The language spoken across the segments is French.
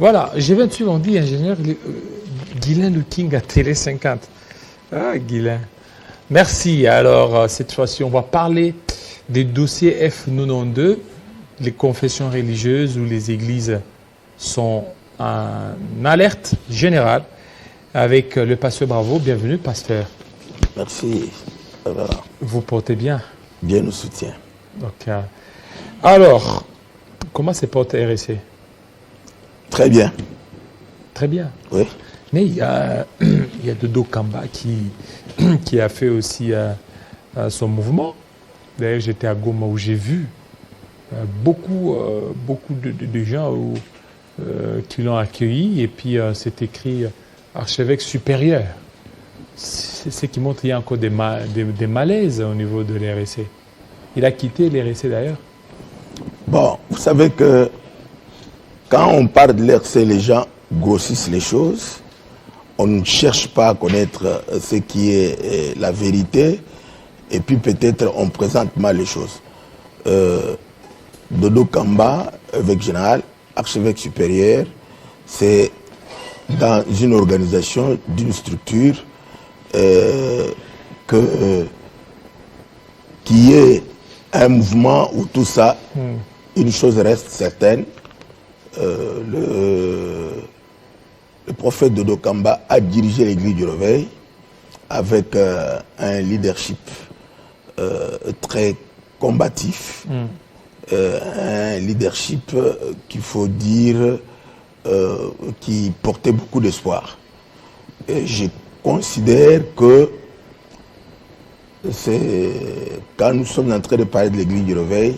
Voilà, G28, on dit ingénieur Guylain Looking à Télé 50. Ah, Guylain. Merci. Alors, cette fois-ci, on va parler des dossiers F92, les confessions religieuses où les églises sont en alerte générale avec le pasteur Bravo. Bienvenue, pasteur. Merci. Vous portez bien? Dieu nous soutient. Donc, alors, comment se porte RSC? Très bien. Très bien. Oui. Mais il y a Dodo Kamba qui a fait aussi son mouvement. D'ailleurs, j'étais à Goma où j'ai vu beaucoup de gens qui l'ont accueilli. Et puis, c'est écrit archevêque supérieur. C'est ce qui montre qu'il y a encore des malaises au niveau de l'RSC. Il a quitté l'RSC d'ailleurs. Bon, vous savez que quand on parle de l'RSC, les gens grossissent les choses. On ne cherche pas à connaître ce qui est la vérité. Et puis peut-être on présente mal les choses. Dodo Kamba, évêque général, archevêque supérieur, c'est dans une organisation, d'une structure qui est un mouvement où tout ça, une chose reste certaine, le prophète Dodo Kamba a dirigé l'église du Réveil avec un leadership très combatif, un leadership qu'il faut dire qui portait beaucoup d'espoir. Et je considère que c'est quand nous sommes en train de parler de l'église du Réveil,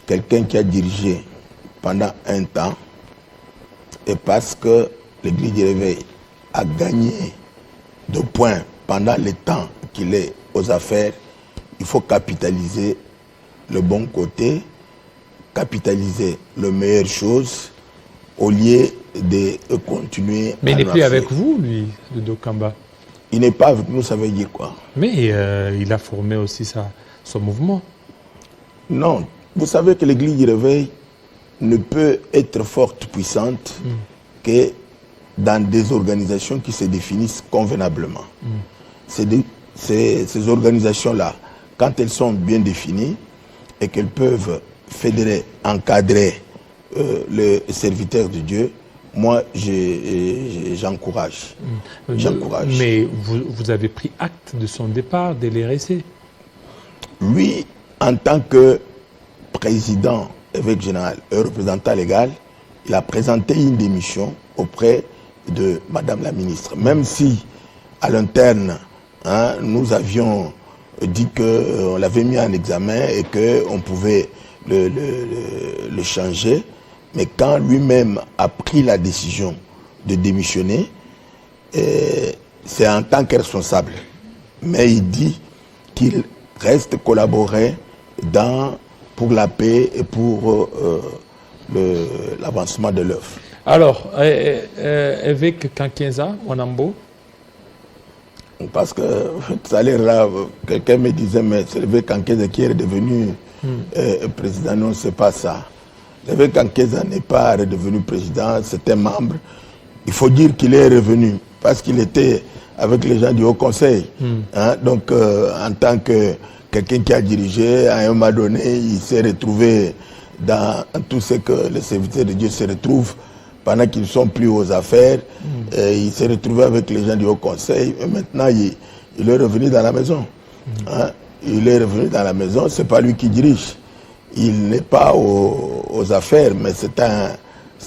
quelqu'un qui a dirigé pendant un temps, et parce que l'église du Réveil a gagné de points pendant le temps qu'il est aux affaires, il faut capitaliser le bon côté, capitaliser les meilleures choses, au lieu de continuer. Mais il n'est plus avec vous, lui, Dodo Kamba. Il n'est pas avec nous, ça veut dire quoi? Mais il a formé aussi son mouvement. Non, vous savez que l'église du Réveil ne peut être forte, puissante, que dans des organisations qui se définissent convenablement. Ces organisations-là, quand elles sont bien définies et qu'elles peuvent fédérer, encadrer le serviteur de Dieu, moi, j'encourage. J'encourage. Mais vous avez pris acte de son départ de l'RSC? Lui, en tant que président, évêque général et représentant légal, il a présenté une démission auprès de Madame la ministre. Même si, à l'interne, nous avions dit qu'on l'avait mis en examen et qu'on pouvait le changer, mais quand lui-même a pris la décision de démissionner, c'est en tant que responsable. Mais il dit qu'il reste collaborer pour la paix et pour l'avancement de l'œuvre. Alors, évêque Kankenza, Wanambo? Parce que tout à l'heure, là, quelqu'un me disait, mais c'est l'évêque Kankenza qui est devenu président. Non, c'est pas ça. L'évêque Kankenza n'est pas redevenu président, c'est un membre. Il faut dire qu'il est revenu parce qu'il était avec les gens du Haut Conseil. Donc, en tant que quelqu'un qui a dirigé, à un moment donné, il s'est retrouvé dans tout ce que les serviteurs de Dieu se retrouvent pendant qu'ils ne sont plus aux affaires. Il s'est retrouvé avec les gens du Haut Conseil. Et maintenant, il est revenu dans la maison. Il est revenu dans la maison, ce n'est pas lui qui dirige. Il n'est pas aux affaires, mais c'est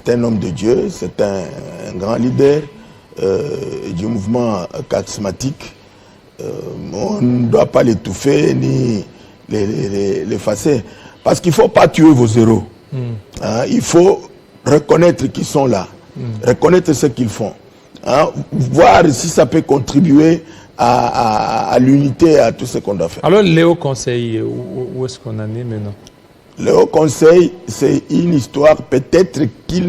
un homme de Dieu, c'est un grand leader du mouvement charismatique. On ne doit pas l'étouffer ni l'effacer. Parce qu'il ne faut pas tuer vos héros. Il faut reconnaître qu'ils sont là, reconnaître ce qu'ils font, voir si ça peut contribuer à l'unité, à tout ce qu'on doit faire. Alors, le Haut Conseil, où est-ce qu'on en est maintenant? Le Haut Conseil, c'est une histoire peut-être qui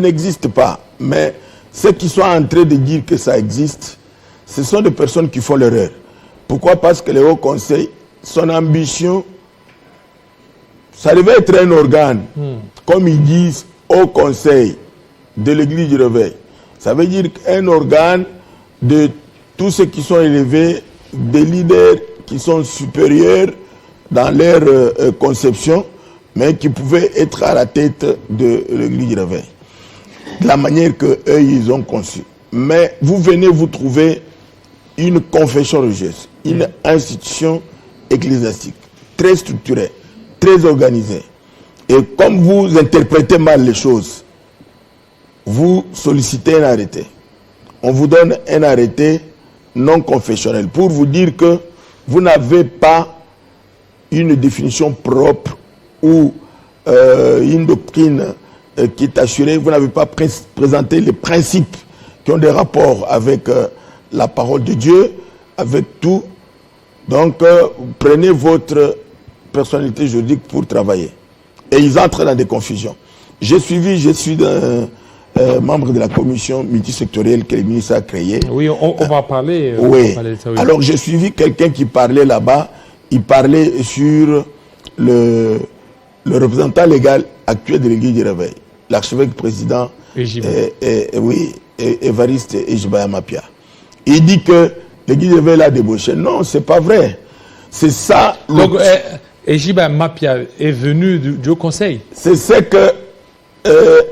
n'existe pas, mais ceux qui sont en train de dire que ça existe, ce sont des personnes qui font l'erreur. Pourquoi? Parce que le Haut Conseil, son ambition, ça devait être un organe, comme ils disent, Haut Conseil de l'église du réveil. Ça veut dire un organe de tous ceux qui sont élevés, des leaders qui sont supérieurs dans leur conception, mais qui pouvaient être à la tête de l'église du réveil. De la manière qu'eux, ils ont conçu. Mais vous venez vous trouver une confession religieuse, une institution ecclésiastique, très structurée, très organisée. Et comme vous interprétez mal les choses, vous sollicitez un arrêté. On vous donne un arrêté non confessionnel pour vous dire que vous n'avez pas une définition propre ou une doctrine qui est assurée. Vous n'avez pas présenté les principes qui ont des rapports avec la parole de Dieu, avec tout. Donc, prenez votre personnalité juridique pour travailler. Et ils entrent dans des confusions. Je suis membre de la commission multisectorielle que le ministre a créée. Oui, on va parler. Oui. On va parler de ça, oui. Alors, j'ai suivi quelqu'un qui parlait là-bas. Il parlait sur le représentant légal actuel de l'église du réveil, l'archevêque président Évariste Ejibaya Mapia. Il dit que l'église du réveil l'a débauché. Non, c'est pas vrai. C'est ça. Donc, Ejibaya Mapia est venu du conseil. C'est ce que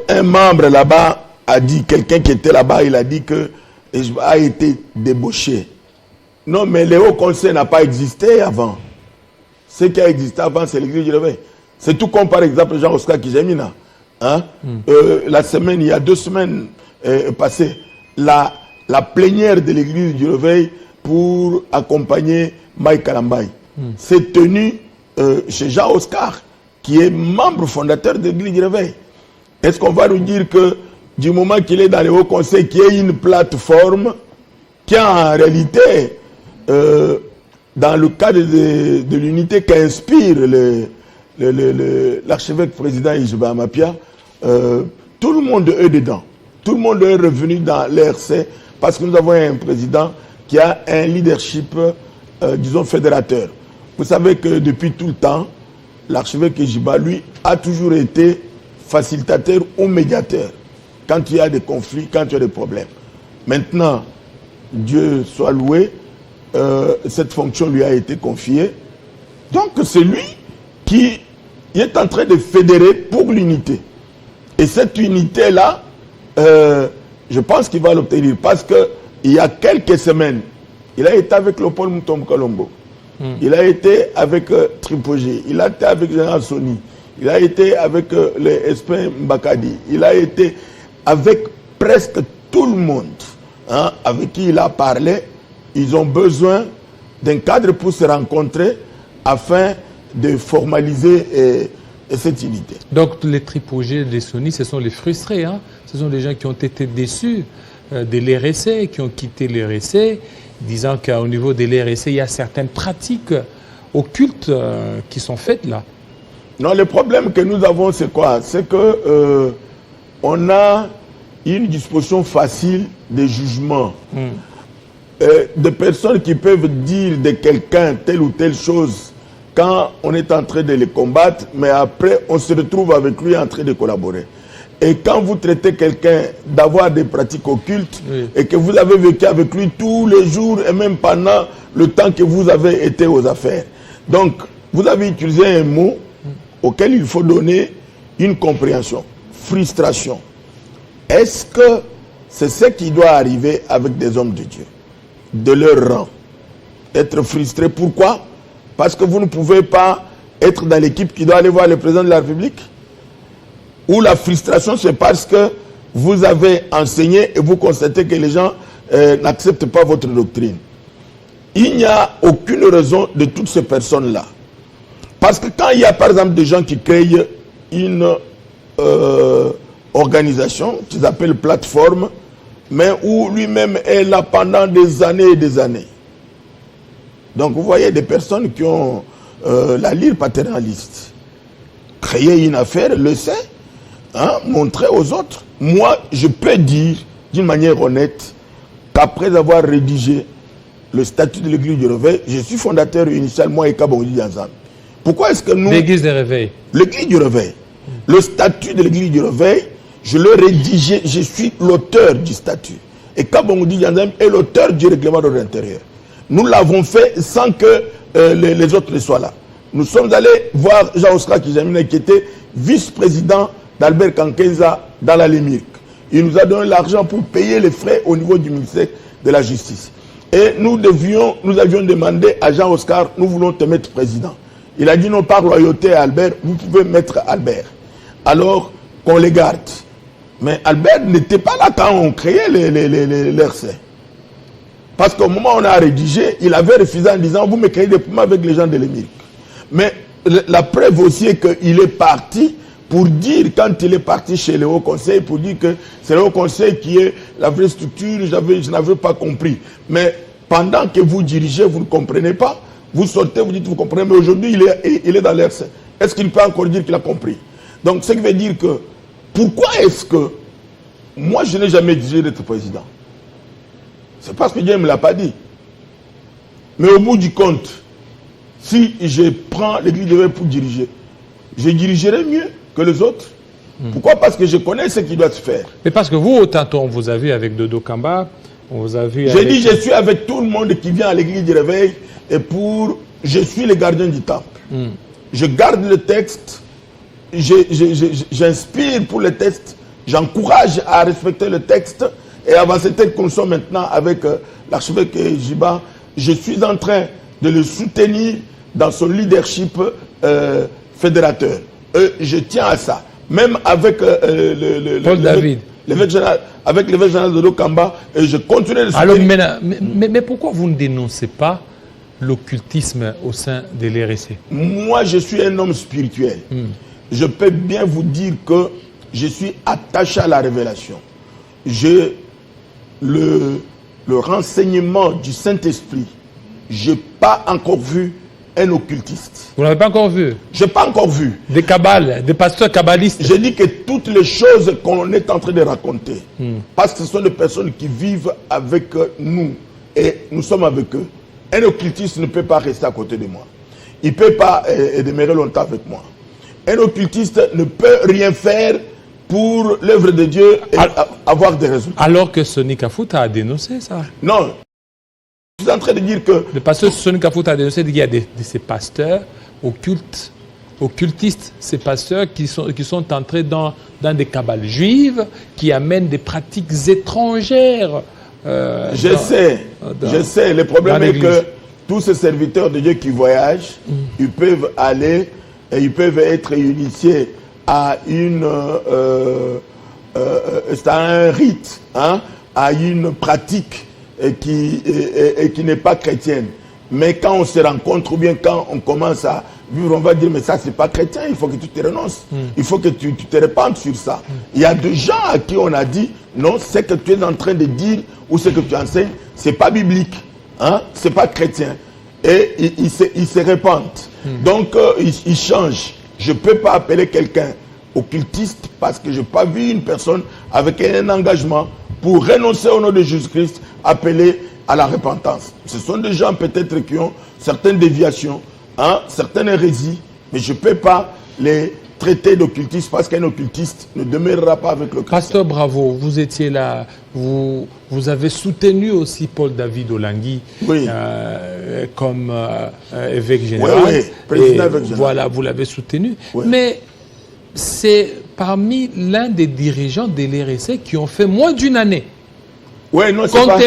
un membre là-bas a dit, quelqu'un qui était là-bas, il a dit que Ejibaya a été débauché. Non, mais le haut conseil n'a pas existé avant. Ce qui a existé avant, c'est l'église du réveil. C'est tout comme par exemple Jean-Oscar Kijemina. Hein? Il y a 2 semaines passées, la plénière de l'église du réveil pour accompagner Mike Kalambaye s'est tenue chez Jean-Oscar, qui est membre fondateur de l'église du réveil. Est-ce qu'on va nous dire que du moment qu'il est dans le haut conseil, qu'il y ait une plateforme qui en réalité, dans le cadre de l'unité qu'inspire l'archevêque président Ejibaya Mapia, tout le monde est dedans. Tout le monde est revenu dans l'RC parce que nous avons un président qui a un leadership, disons, fédérateur. Vous savez que depuis tout le temps, l'archevêque Ejibaya, lui, a toujours été facilitateur ou médiateur quand il y a des conflits, quand il y a des problèmes. Maintenant, Dieu soit loué, cette fonction lui a été confiée. Donc c'est lui qui est en train de fédérer pour l'unité. Et cette unité-là, je pense qu'il va l'obtenir parce qu'il y a quelques semaines, il a été avec Léopold Mutombo Kalombo, il a été avec Tripogé, il a été avec Général Soni, il a été avec les Espin Mbakadi, il a été avec presque tout le monde, hein, avec qui il a parlé. Ils ont besoin d'un cadre pour se rencontrer afin de formaliser cette unité. Donc les tripogés des Soni, ce sont les frustrés. Hein? Ce sont les gens qui ont été déçus de l'RSC, qui ont quitté l'RSC, disant qu'au niveau de l'RSC, il y a certaines pratiques occultes qui sont faites là. Non, le problème que nous avons, c'est quoi? C'est que on a une disposition facile de jugement. De personnes qui peuvent dire de quelqu'un telle ou telle chose quand on est en train de les combattre, mais après on se retrouve avec lui en train de collaborer. Et quand vous traitez quelqu'un d'avoir des pratiques occultes, et que vous avez vécu avec lui tous les jours et même pendant le temps que vous avez été aux affaires. Donc, vous avez utilisé un mot auquel il faut donner une compréhension. Frustration. Est-ce que c'est ce qui doit arriver avec des hommes de Dieu, de leur rang? Être frustré, pourquoi? Parce que vous ne pouvez pas être dans l'équipe qui doit aller voir le président de la République? Ou la frustration, c'est parce que vous avez enseigné et vous constatez que les gens n'acceptent pas votre doctrine. Il n'y a aucune raison de toutes ces personnes-là. Parce que quand il y a par exemple des gens qui créent une organisation qu'ils appellent plateforme, mais où lui-même est là pendant des années et des années. Donc vous voyez des personnes qui ont la lyre paternaliste. Créer une affaire, le sait, hein, montrer aux autres. Moi, je peux dire d'une manière honnête qu'après avoir rédigé le statut de l'église du réveil, je suis fondateur initial, moi et Kabongi ensemble. Pourquoi est-ce que nous... L'église du réveil. L'église du réveil. Le statut de l'église du réveil, Je l'ai rédigé, je suis l'auteur du statut. Et Kabongoudi Yanzem est l'auteur du règlement de l'intérieur. Nous l'avons fait sans que les autres ne soient là. Nous sommes allés voir Jean-Oscar Kijamina qui était vice-président d'Albert Kankenza dans la Lémirque. Il nous a donné l'argent pour payer les frais au niveau du ministère de la Justice. Et nous avions demandé à Jean-Oscar, nous voulons te mettre président. Il a dit non, par loyauté à Albert, vous pouvez mettre Albert. Alors qu'on les garde. Mais Albert n'était pas là quand on créait l'RC. Parce qu'au moment où on a rédigé, il avait refusé en disant vous me créez des problèmes avec les gens de l'Émeric. Mais la preuve aussi est qu'il est parti pour dire, quand il est parti chez le Haut Conseil, pour dire que c'est le Haut Conseil qui est la vraie structure, je n'avais pas compris. Mais pendant que vous dirigez, vous ne comprenez pas. Vous sortez, vous dites vous comprenez, mais aujourd'hui il est dans l'RC. Est-ce qu'il peut encore dire qu'il a compris? Donc ce qui veut dire que, pourquoi est-ce que moi je n'ai jamais désiré d'être président? C'est parce que Dieu ne me l'a pas dit. Mais au bout du compte, si je prends l'église de Réveil pour diriger, je dirigerai mieux que les autres. Pourquoi? Parce que je connais ce qui doit se faire. Mais parce que vous, autant on vous a vu avec Dodo Kamba, on vous a vu avec... J'ai dit, je suis avec tout le monde qui vient à l'église du Réveil et je suis le gardien du temple. Je garde le texte, j'inspire pour le texte, j'encourage à respecter le texte et avancer tel que nous sommes maintenant avec l'archevêque Jiba. Je suis en train de le soutenir dans son leadership fédérateur. Je tiens à ça. Même avec Paul David. Avec l'évêque général de Dokamba, et je continue de le soutenir. Alors, mais pourquoi vous ne dénoncez pas l'occultisme au sein de l'RC? Moi, je suis un homme spirituel. Je peux bien vous dire que je suis attaché à la révélation. J'ai le renseignement du Saint-Esprit. Je n'ai pas encore vu un occultiste. Vous n'avez pas encore vu? Je n'ai pas encore vu. Des kabbales, des pasteurs kabbalistes. Je dis que toutes les choses qu'on est en train de raconter, parce que ce sont des personnes qui vivent avec nous et nous sommes avec eux. Un occultiste ne peut pas rester à côté de moi. Il ne peut pas demeurer longtemps avec moi. Un occultiste ne peut rien faire pour l'œuvre de Dieu et avoir des résultats. Alors que Sonny Kafuta a dénoncé ça. Non. Je suis en train de dire que... Le pasteur Sonny Kafuta a dénoncé qu'il y a de ces pasteurs occultistes, ces pasteurs qui sont entrés dans des cabales juives, qui amènent des pratiques étrangères. Je sais. Le problème est que tous ces serviteurs de Dieu qui voyagent, ils peuvent aller et ils peuvent être initiés à un rite, hein, à une pratique qui n'est pas chrétienne. Mais quand on se rencontre ou bien quand on commence à vivre, on va dire mais ça c'est pas chrétien, il faut que tu te renonces. Il faut que tu te répandes sur ça. Il y a des gens à qui on a dit non, ce que tu es en train de dire ou ce que tu enseignes, c'est pas biblique, hein, c'est pas chrétien. Et ils se répandent. Donc ils changent. Je ne peux pas appeler quelqu'un occultiste parce que je n'ai pas vu une personne avec un engagement pour renoncer au nom de Jésus-Christ, appeler à la repentance. Ce sont des gens peut-être qui ont certaines déviations, hein, certaines hérésies, mais je ne peux pas les traiter d'occultistes parce qu'un occultiste ne demeurera pas avec le Christ. Pasteur Bravo, vous étiez là, vous avez soutenu aussi Paul David Olangui, oui, comme évêque général. Oui, président évêque général. Voilà, vous l'avez soutenu. Oui. Mais c'est parmi l'un des dirigeants de l'RC qui ont fait moins d'une année. Oui, non, compte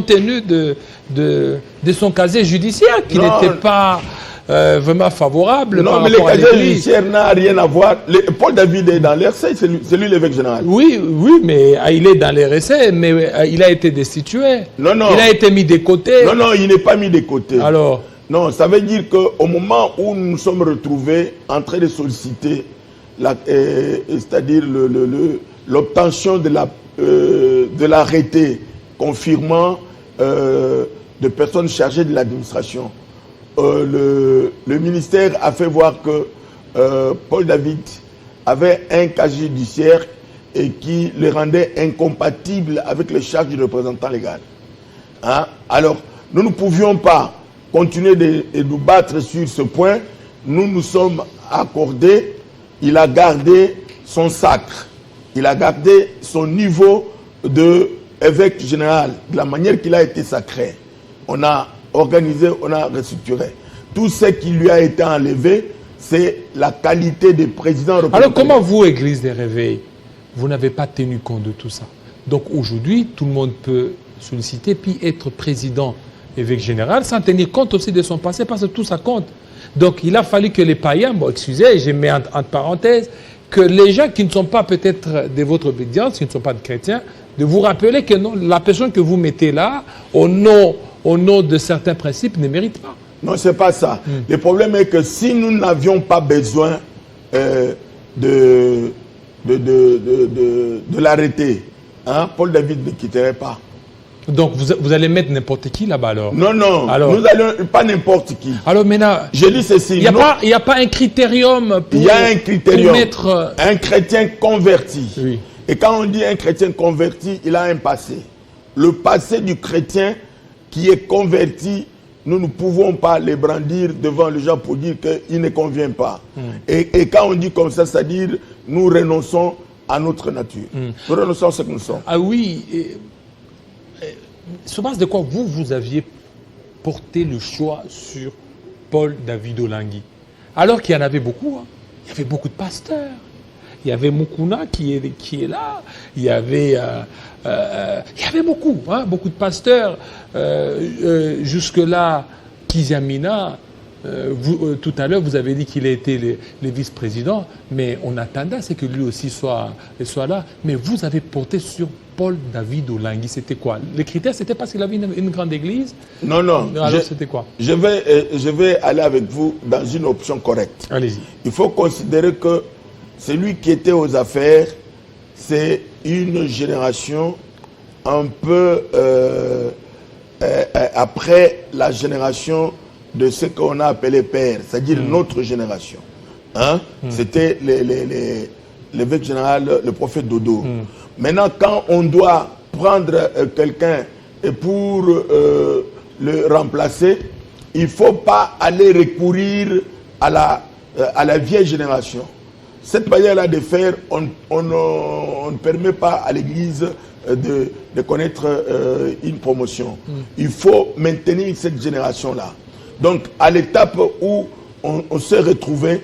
tenu de son casier judiciaire, qui n'était pas vraiment favorable. Non, mais le casier judiciaire n'a rien à voir. Paul David est dans l'RC, c'est lui l'évêque général. Oui, mais il est dans l'RC, mais il a été destitué. Non. Il a été mis de côté. Non, il n'est pas mis de côté. Alors? Non, ça veut dire qu'au moment où nous nous sommes retrouvés en train de solliciter, c'est-à-dire l'obtention de l'arrêté confirmant de personnes chargées de l'administration, le ministère a fait voir que Paul David avait un casier judiciaire et qui le rendait incompatible avec les charges du représentant légal. Hein? Alors, nous ne pouvions pas continuer de nous battre sur ce point. Nous nous sommes accordés. Il a gardé son sacre. il a gardé son niveau d'évêque général, de la manière qu'il a été sacré. On a organisé, on a restructuré. Tout ce qui lui a été enlevé, c'est la qualité de président. Alors comment vous, Église des Réveils, vous n'avez pas tenu compte de tout ça? Donc aujourd'hui, tout le monde peut solliciter puis être président, évêque général, sans tenir compte aussi de son passé, parce que tout ça compte. Donc il a fallu que les païens, bon excusez, je mets entre parenthèses, que les gens qui ne sont pas peut-être de votre obédience, qui ne sont pas de chrétiens, de vous rappeler que non, la personne que vous mettez là, au nom de certains principes, ne mérite pas. Non, ce n'est pas ça. Le problème est que si nous n'avions pas besoin de l'arrêter, hein, Paul David ne quitterait pas. Donc vous allez mettre n'importe qui là-bas alors? Non, non, alors, nous allons pas n'importe qui. Alors maintenant, je dis ceci. Il n'y a pas un critérium pour, il y a un critérium, mettre... un chrétien converti. Oui. Et quand on dit un chrétien converti, il a un passé. Le passé du chrétien qui est converti, nous ne pouvons pas les brandir devant les gens pour dire qu'il ne convient pas. Et quand on dit comme ça, c'est-à-dire nous renonçons à notre nature. Nous renonçons à ce que nous sommes. Ah oui. Sur base de quoi vous aviez porté le choix sur Paul David Olangi? Alors qu'il y en avait beaucoup. Hein. Il y avait beaucoup de pasteurs. Il y avait Mukuna qui est là. Il y avait beaucoup, hein, beaucoup de pasteurs. Jusque-là, Kizamina, tout à l'heure, vous avez dit qu'il a été le vice-président, mais on attendait à ce que lui aussi soit là. Mais vous avez porté sur Paul David Olangi. C'était quoi? Les critères, c'était parce qu'il avait une grande église? Non, non. Alors, c'était quoi? Je vais aller avec vous dans une option correcte. Allez-y. Il faut considérer que celui qui était aux affaires, c'est une génération un peu après la génération de ce qu'on a appelé père, c'est-à-dire notre génération. Hein? C'était l'évêque général, le prophète Dodo. Maintenant, quand on doit prendre quelqu'un pour le remplacer, il ne faut pas aller recourir à la vieille génération. Cette manière-là de faire, on ne permet pas à l'Église de connaître une promotion. Il faut maintenir cette génération-là. Donc, à l'étape où on s'est retrouvé,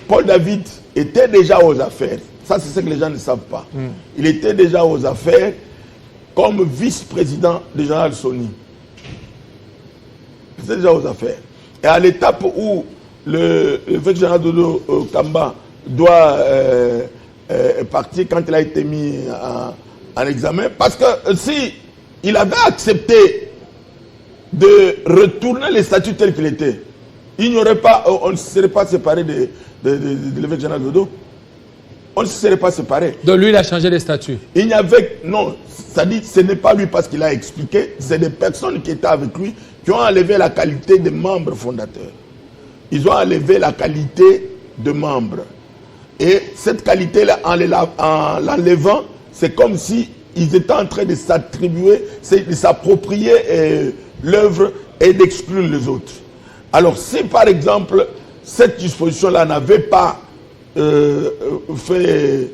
Paul David était déjà aux affaires. Ça, c'est ce que les gens ne savent pas. Il était déjà aux affaires comme vice-président de Général Sony. Il était déjà aux affaires. Et à l'étape où le général Dodo Kamba doit partir quand il a été mis en examen, parce que si il avait accepté de retourner les statuts tels qu'il était, il n'y aurait pas, on ne serait pas séparé de l'évêque général Dodo. On ne se serait pas séparés. Donc lui, il a changé les statuts. Il n'y avait, non, ça dit, ce n'est pas lui parce qu'il a expliqué, c'est des personnes qui étaient avec lui qui ont enlevé la qualité de membres fondateurs. Ils ont enlevé la qualité de membres. Et cette qualité-là, en l'enlevant, c'est comme si ils étaient en train de s'attribuer, de s'approprier l'œuvre et d'exclure les autres. Alors si par exemple, cette disposition-là n'avait pas fait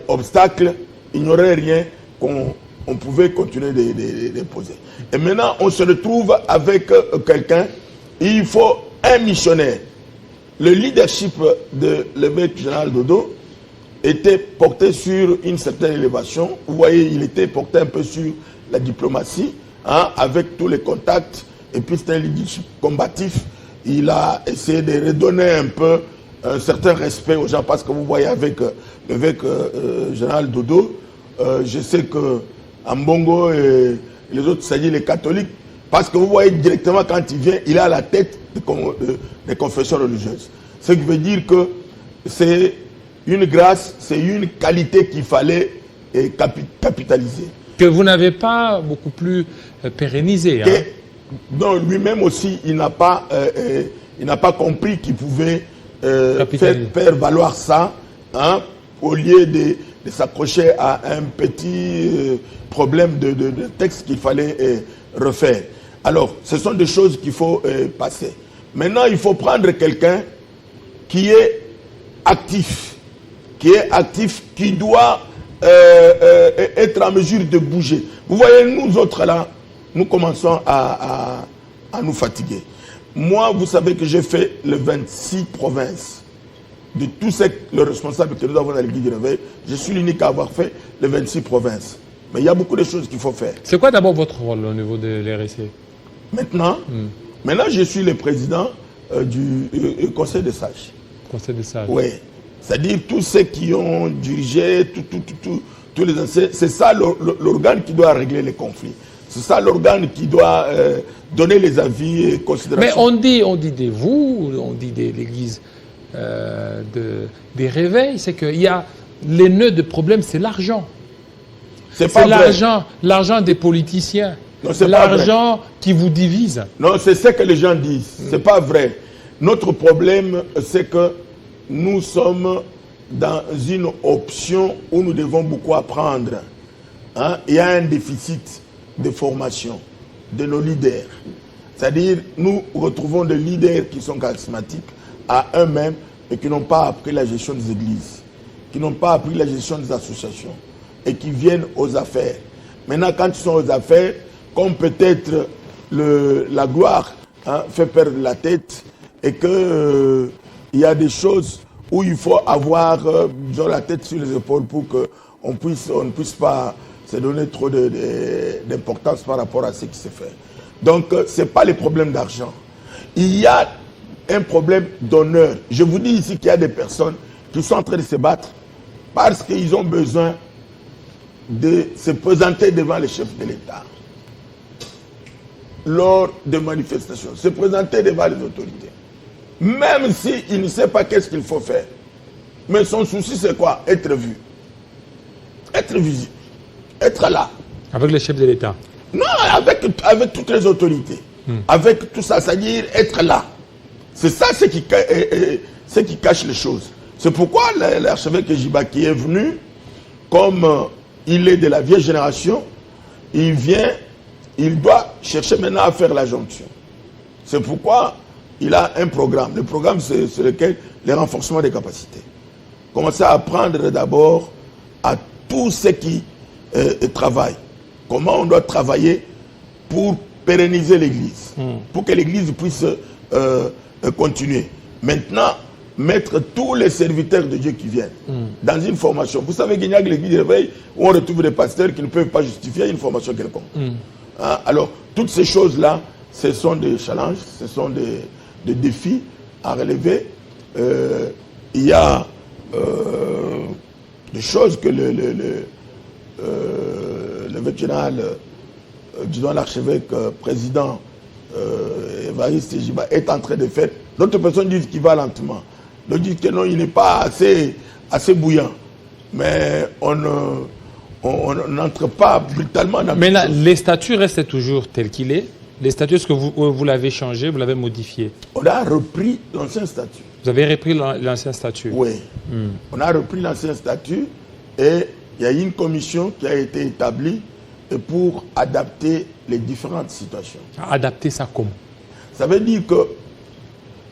obstacle, il n'y aurait rien qu'on pouvait continuer de poser. Et maintenant, on se retrouve avec quelqu'un, il faut un missionnaire. Le leadership de l'évêque général Dodo était porté sur une certaine élévation. Vous voyez, il était porté un peu sur la diplomatie, hein, avec tous les contacts, et puis c'est un leadership combatif. Il a essayé de redonner un peu un certain respect aux gens, parce que vous voyez avec l'évêque général Dodo, je sais que Ambongo et les autres, c'est-à-dire les catholiques, parce que vous voyez directement quand il vient, il est à la tête des confessions religieuses. Ce qui veut dire que c'est une grâce, c'est une qualité qu'il fallait capitaliser. Que vous n'avez pas beaucoup plus pérennisé. Hein. Donc lui-même aussi, il n'a pas compris qu'il pouvait faire valoir ça, hein, au lieu de s'accrocher à un petit problème de texte qu'il fallait refaire. Alors, ce sont des choses qu'il faut passer. Maintenant, il faut prendre quelqu'un qui est actif, qui doit être en mesure de bouger. Vous voyez, nous autres là, nous commençons à nous fatiguer. Moi, vous savez que j'ai fait les 26 provinces. De tous les responsables que nous avons dans l'église du Réveil, je suis l'unique à avoir fait les 26 provinces. Mais il y a beaucoup de choses qu'il faut faire. C'est quoi d'abord votre rôle au niveau de l'RSC? Maintenant, je suis le président du Conseil des sages. Conseil des sages. Oui. C'est-à-dire tous ceux qui ont dirigé, tous les anciens, c'est ça l'organe qui doit régler les conflits. C'est ça l'organe qui doit donner les avis et considérations. Mais on dit de vous, on dit de l'église des réveils, c'est qu'il y a les nœuds de problème, c'est l'argent. C'est l'argent des politiciens. C'est l'argent qui vous divise. Non, c'est ce que les gens disent. C'est pas vrai. Notre problème, c'est que nous sommes dans une option où nous devons beaucoup apprendre. Hein? Il y a un déficit de formation de nos leaders. C'est-à-dire, nous retrouvons des leaders qui sont charismatiques à eux-mêmes et qui n'ont pas appris la gestion des églises, qui n'ont pas appris la gestion des associations et qui viennent aux affaires. Maintenant, quand ils sont aux affaires, comme peut-être la gloire fait perdre la tête et qu'il y a des choses où il faut avoir la tête sur les épaules pour qu'on ne puisse pas se donner trop d'importance par rapport à ce qui se fait. Donc, ce n'est pas les problèmes d'argent. Il y a un problème d'honneur. Je vous dis ici qu'il y a des personnes qui sont en train de se battre parce qu'ils ont besoin de se présenter devant les chefs de l'État lors de manifestations, se présenter devant les autorités. Même s'il ne sait pas qu'est-ce qu'il faut faire. Mais son souci, c'est quoi? Être vu. Être visible. Être là. Avec les chefs de l'État? Non, avec toutes les autorités. Avec tout ça, c'est-à-dire être là. C'est ça ce qui cache les choses. C'est pourquoi l'archevêque Jiba qui est venu, comme il est de la vieille génération, il vient, il doit chercher maintenant à faire la jonction. C'est pourquoi il a un programme. Le programme, c'est lequel le renforcement des capacités. Commencer à apprendre d'abord à tous ceux qui travaillent. Comment on doit travailler pour pérenniser l'Église, pour que l'Église puisse continuer. Maintenant, mettre tous les serviteurs de Dieu qui viennent dans une formation. Vous savez qu'il y a que l'Église de réveil où on retrouve des pasteurs qui ne peuvent pas justifier une formation quelconque. Hein? Alors, toutes ces choses-là, ce sont des challenges, ce sont des défis à relever. Il y a des choses que l'évêque général, disons l'archevêque président Évariste Jiba est en train de faire. D'autres personnes disent qu'il va lentement. D'autres disent que non, il n'est pas assez bouillant. Mais on n'entre pas brutalement dans. Mais là, les statuts restent toujours tels qu'il est. Les statuts, est-ce que vous l'avez changé, vous l'avez modifié? On a repris l'ancien statut. Vous avez repris l'ancien statut? Oui. On a repris l'ancien statut et il y a une commission qui a été établie pour adapter les différentes situations. Adapter ça comment? Ça veut dire que,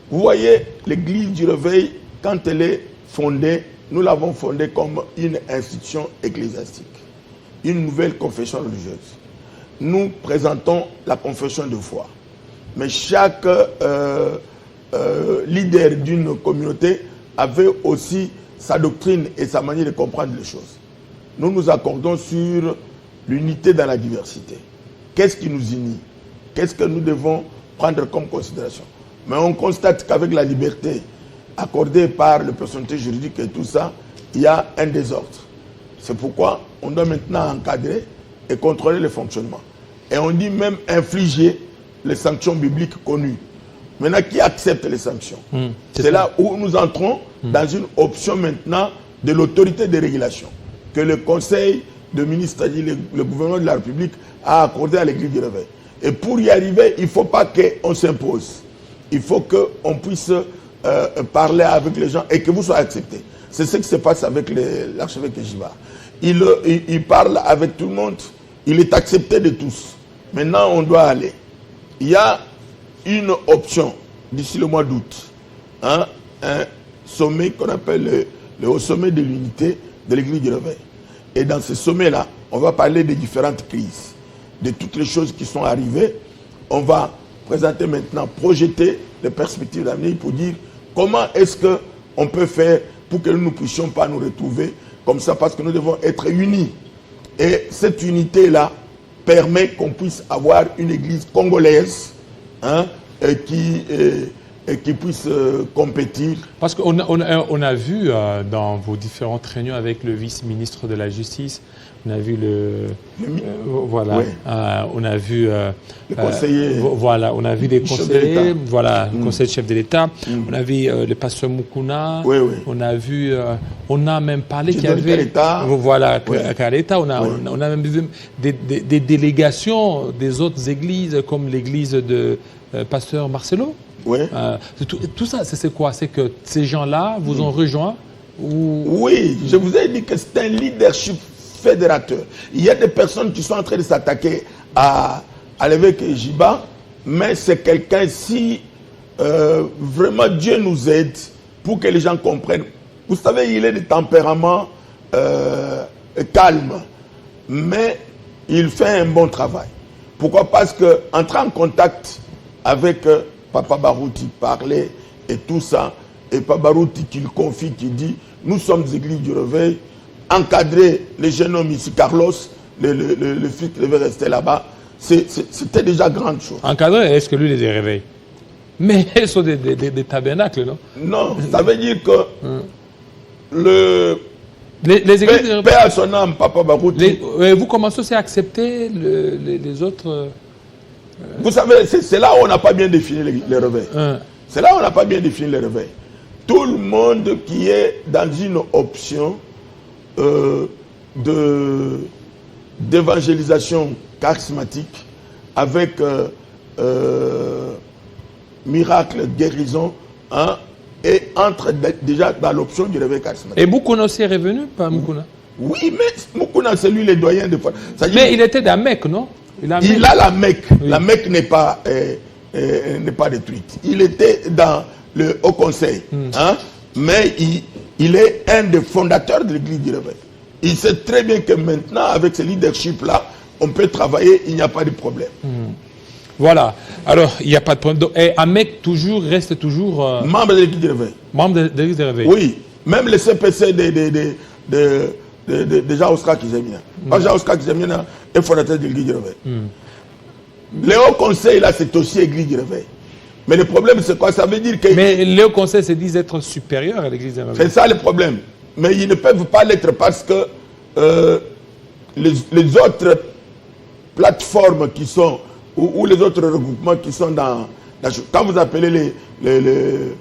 vous voyez, l'église du réveil, quand elle est fondée, nous l'avons fondée comme une institution ecclésiastique, une nouvelle confession religieuse. Nous présentons la confession de foi. Mais chaque leader d'une communauté avait aussi sa doctrine et sa manière de comprendre les choses. Nous nous accordons sur l'unité dans la diversité. Qu'est-ce qui nous unit? Qu'est-ce que nous devons prendre comme considération? Mais on constate qu'avec la liberté accordée par les personnalités juridiques et tout ça, il y a un désordre. C'est pourquoi on doit maintenant encadrer et contrôler le fonctionnement. Et on dit même infliger les sanctions bibliques connues. Maintenant, qui accepte les sanctions? C'est là où nous entrons dans une option maintenant de l'autorité de régulation que le Conseil de ministres, c'est-à-dire le gouvernement de la République, a accordé à l'Église du réveil. Et pour y arriver, il ne faut pas qu'on s'impose. Il faut qu'on puisse parler avec les gens et que vous soyez acceptés. C'est ce qui se passe avec l'archevêque Jiba. Il parle avec tout le monde, il est accepté de tous. Maintenant, on doit aller. Il y a une option d'ici le mois d'août, un sommet qu'on appelle le haut sommet de l'unité de l'Église du réveil. Et dans ce sommet-là, on va parler des différentes crises, de toutes les choses qui sont arrivées. On va présenter maintenant, projeter les perspectives d'avenir pour dire comment est-ce qu'on peut faire pour que nous ne puissions pas nous retrouver comme ça, parce que nous devons être unis. Et cette unité-là permet qu'on puisse avoir une église congolaise qui puisse compétir. Parce qu'on a vu dans vos différentes réunions avec le vice-ministre de la Justice, on a vu voilà, oui. On a vu les conseillers, voilà, on a vu des conseillers, voilà, le conseiller chef de l'État, on a vu le pasteur Mukuna, oui, oui. On a vu, on a même parlé qu'il y avait, Kaleta. Voilà, oui. Kaleta, on a même vu des délégations des autres églises comme l'église de pasteur Marcelo. Oui. Tout ça, c'est quoi? C'est que ces gens-là vous ont rejoint ou... Oui, je vous ai dit que c'est un leadership fédérateur. Il y a des personnes qui sont en train de s'attaquer à l'évêque Jiba, mais c'est quelqu'un, si vraiment Dieu nous aide pour que les gens comprennent. Vous savez, il est de tempérament calme, mais il fait un bon travail. Pourquoi? Parce qu'entrer en contact avec Papa Barouti, parler et tout ça, et Papa Barouti qui le confie, qui dit, nous sommes églises du réveil, encadrer les jeunes hommes ici, Carlos, le fils qui devait rester là-bas, c'était déjà grande chose. Encadrer, est-ce que lui les réveille? Mais ils sont des tabernacles, non? Non, ça veut dire que les églises... Paix à son âme, Papa Barouti. Vous commencez aussi à accepter les autres... Vous savez, c'est là où on n'a pas bien défini les réveils. C'est là où on n'a pas bien défini les réveils. Tout le monde qui est dans une option d'évangélisation charismatique avec miracle, guérison, et entre déjà dans l'option du réveil charismatique. Et Mukuna aussi est revenu, pas Mukuna? Oui, mais Mukuna, c'est lui le doyen de foi. Mais il était d'un mec, non? Il a la Mecque. Oui. La Mecque n'est pas détruite. Il était dans le Haut Conseil. Mais il est un des fondateurs de l'Église du Réveil. Il sait très bien que maintenant, avec ce leadership-là, on peut travailler, il n'y a pas de problème. Voilà. Alors, il n'y a pas de problème. Et Amek reste toujours... membre de l'Église du Réveil. Membre de l'Église du Réveil. Oui. Même le CPC de Jean-Oscar Kizemina. Jean-Oscar Kizemina est fondateur de l'Église du Réveil. Le Haut Conseil, là, c'est aussi l'Église du Réveil. Mais le problème, c'est quoi? Ça veut dire que... Mais le Haut Conseil se dit être supérieur à l'Église du Réveil. C'est ça le problème. Mais ils ne peuvent pas l'être parce que les autres plateformes qui sont, ou les autres regroupements qui sont dans quand vous appelez l'évêque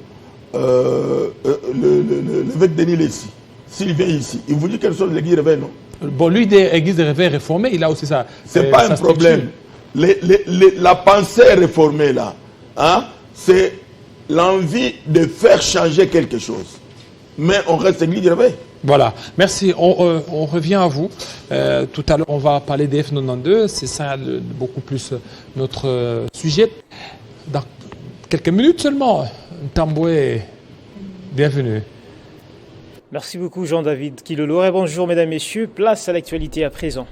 Denis Lessi, s'il vient ici, il vous dit quelque chose de l'Église du Réveil, non? Bon, lui, des églises de réveil réformées, il a aussi ça. C'est pas un problème. La pensée réformée, là, c'est l'envie de faire changer quelque chose. Mais on reste église du réveil. Voilà, merci. On revient à vous. Tout à l'heure, on va parler des F92. C'est ça beaucoup plus notre sujet. Dans quelques minutes seulement, Tamboué, bienvenue. Merci beaucoup Jean-David Kilolo. Bonjour mesdames, messieurs. Place à l'actualité à présent.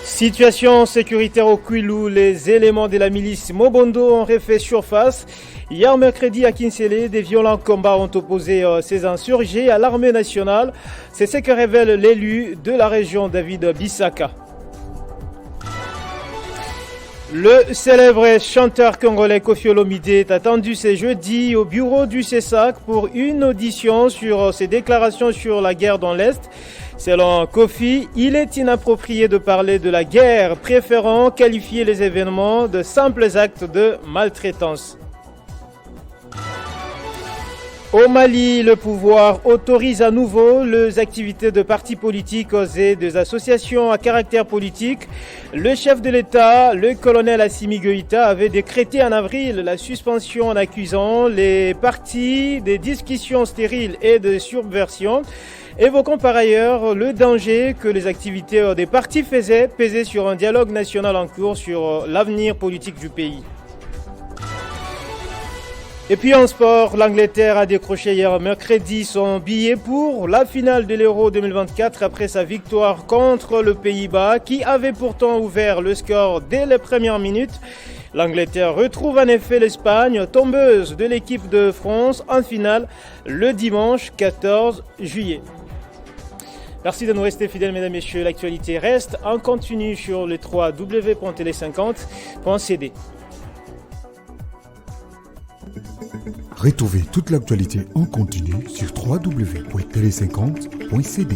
Situation sécuritaire au Kwilu, les éléments de la milice Mobondo ont refait surface. Hier mercredi à Kinsele, des violents combats ont opposé ces insurgés à l'armée nationale. C'est ce que révèle l'élu de la région David Bissaka. Le célèbre chanteur congolais Koffi Olomide est attendu ce jeudi au bureau du CESAC pour une audition sur ses déclarations sur la guerre dans l'Est. Selon Koffi, il est inapproprié de parler de la guerre, préférant qualifier les événements de simples actes de maltraitance. Au Mali, le pouvoir autorise à nouveau les activités de partis politiques et des associations à caractère politique. Le chef de l'État, le colonel Assimi Goïta, avait décrété en avril la suspension en accusant les partis des discussions stériles et de subversion, évoquant par ailleurs le danger que les activités des partis faisaient peser sur un dialogue national en cours sur l'avenir politique du pays. Et puis en sport, l'Angleterre a décroché hier mercredi son billet pour la finale de l'Euro 2024 après sa victoire contre le Pays-Bas qui avait pourtant ouvert le score dès les premières minutes. L'Angleterre retrouve en effet l'Espagne, tombeuse de l'équipe de France, en finale le dimanche 14 juillet. Merci de nous rester fidèles, mesdames et messieurs. L'actualité reste en continu sur le www.tele50.cd. Retrouvez toute l'actualité en continu sur www.tele50.cd.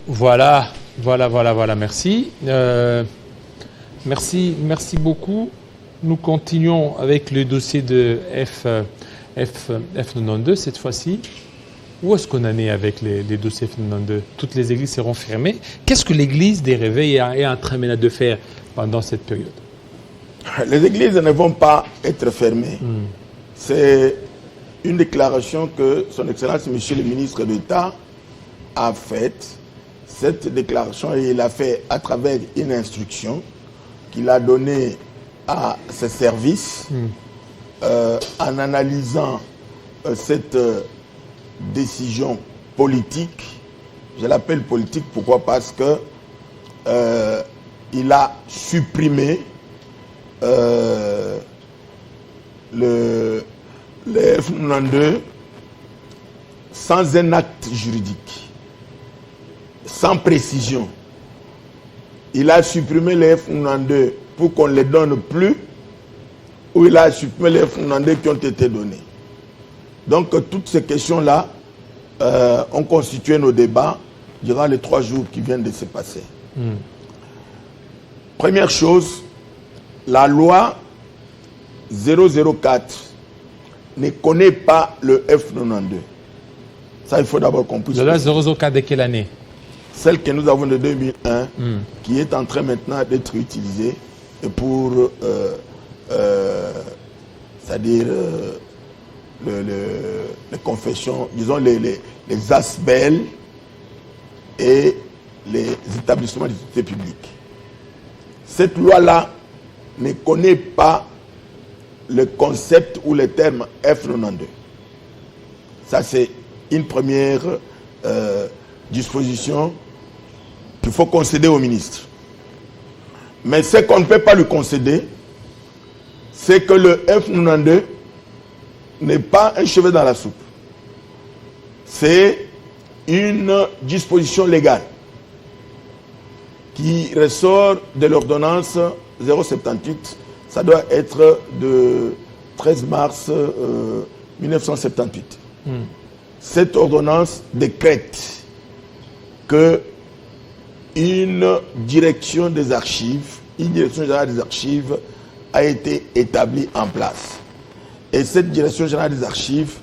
Voilà, merci. Merci beaucoup. Nous continuons avec le dossier de F92 cette fois-ci. Où est-ce qu'on en est avec les dossiers F92 ? Toutes les églises seront fermées. Qu'est-ce que l'église des réveils est en train de faire pendant cette période ? Les églises ne vont pas être fermées. C'est une déclaration que son Excellence, Monsieur le ministre d'État, a faite. Cette déclaration, il l'a fait à travers une instruction qu'il a donnée à ses services en analysant cette décision politique. Je l'appelle politique, pourquoi ? Parce que il a supprimé le F92 sans un acte juridique, sans précision. Il a supprimé les F92 pour qu'on ne les donne plus, ou il a supprimé les F92 qui ont été donnés. Donc toutes ces questions-là ont constitué nos débats durant les 3 jours qui viennent de se passer. Première chose, la loi 004 ne connaît pas le F92. Ça, il faut d'abord qu'on puisse... La loi 004 de quelle année ? Celle que nous avons de 2001, qui est en train maintenant d'être utilisée pour, c'est-à-dire les confessions, disons les ASBEL et les établissements d'utilité publique. Cette loi-là ne connaît pas le concept ou le terme F92. Ça, c'est une première disposition qu'il faut concéder au ministre. Mais ce qu'on ne peut pas lui concéder, c'est que le F92 n'est pas un cheveu dans la soupe. C'est une disposition légale qui ressort de l'ordonnance 078. Ça doit être de 13 mars 1978. Cette ordonnance décrète que une direction des archives, une direction générale des archives a été établie en place. Et cette direction générale des archives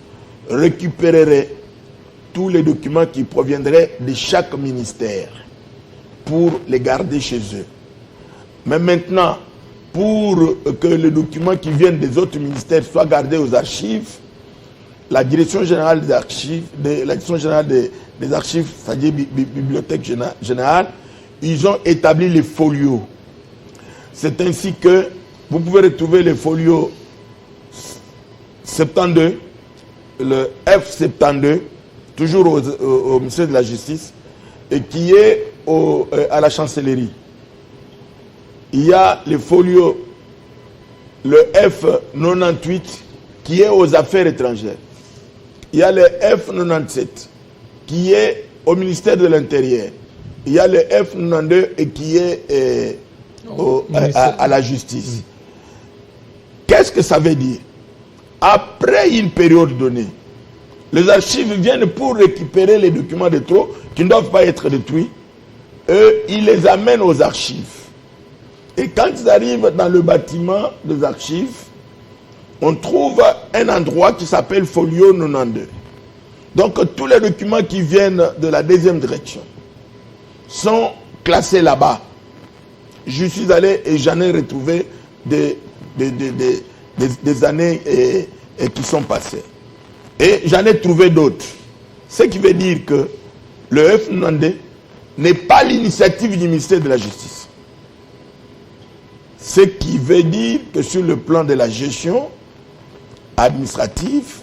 récupérerait tous les documents qui proviendraient de chaque ministère pour les garder chez eux. Mais maintenant, pour que les documents qui viennent des autres ministères soient gardés aux archives, la direction générale des archives, des archives, c'est-à-dire bibliothèque générale, ils ont établi les folios. C'est ainsi que vous pouvez retrouver les folios 72, le F72, toujours au ministère de la Justice, et qui est à la chancellerie. Il y a les folios, le F98, qui est aux affaires étrangères. Il y a le F97, qui est au ministère de l'Intérieur. Il y a le F92 et qui est à la justice. Qu'est-ce que ça veut dire? Après une période donnée, les archives viennent pour récupérer les documents de trop qui ne doivent pas être détruits. Eux, ils les amènent aux archives. Et quand ils arrivent dans le bâtiment des archives, on trouve un endroit qui s'appelle Folio 92. Donc tous les documents qui viennent de la deuxième direction sont classés là-bas. Je suis allé et j'en ai retrouvé des années qui sont passées. Et j'en ai trouvé d'autres. Ce qui veut dire que le F92 n'est pas l'initiative du ministère de la Justice. Ce qui veut dire que sur le plan de la gestion administrative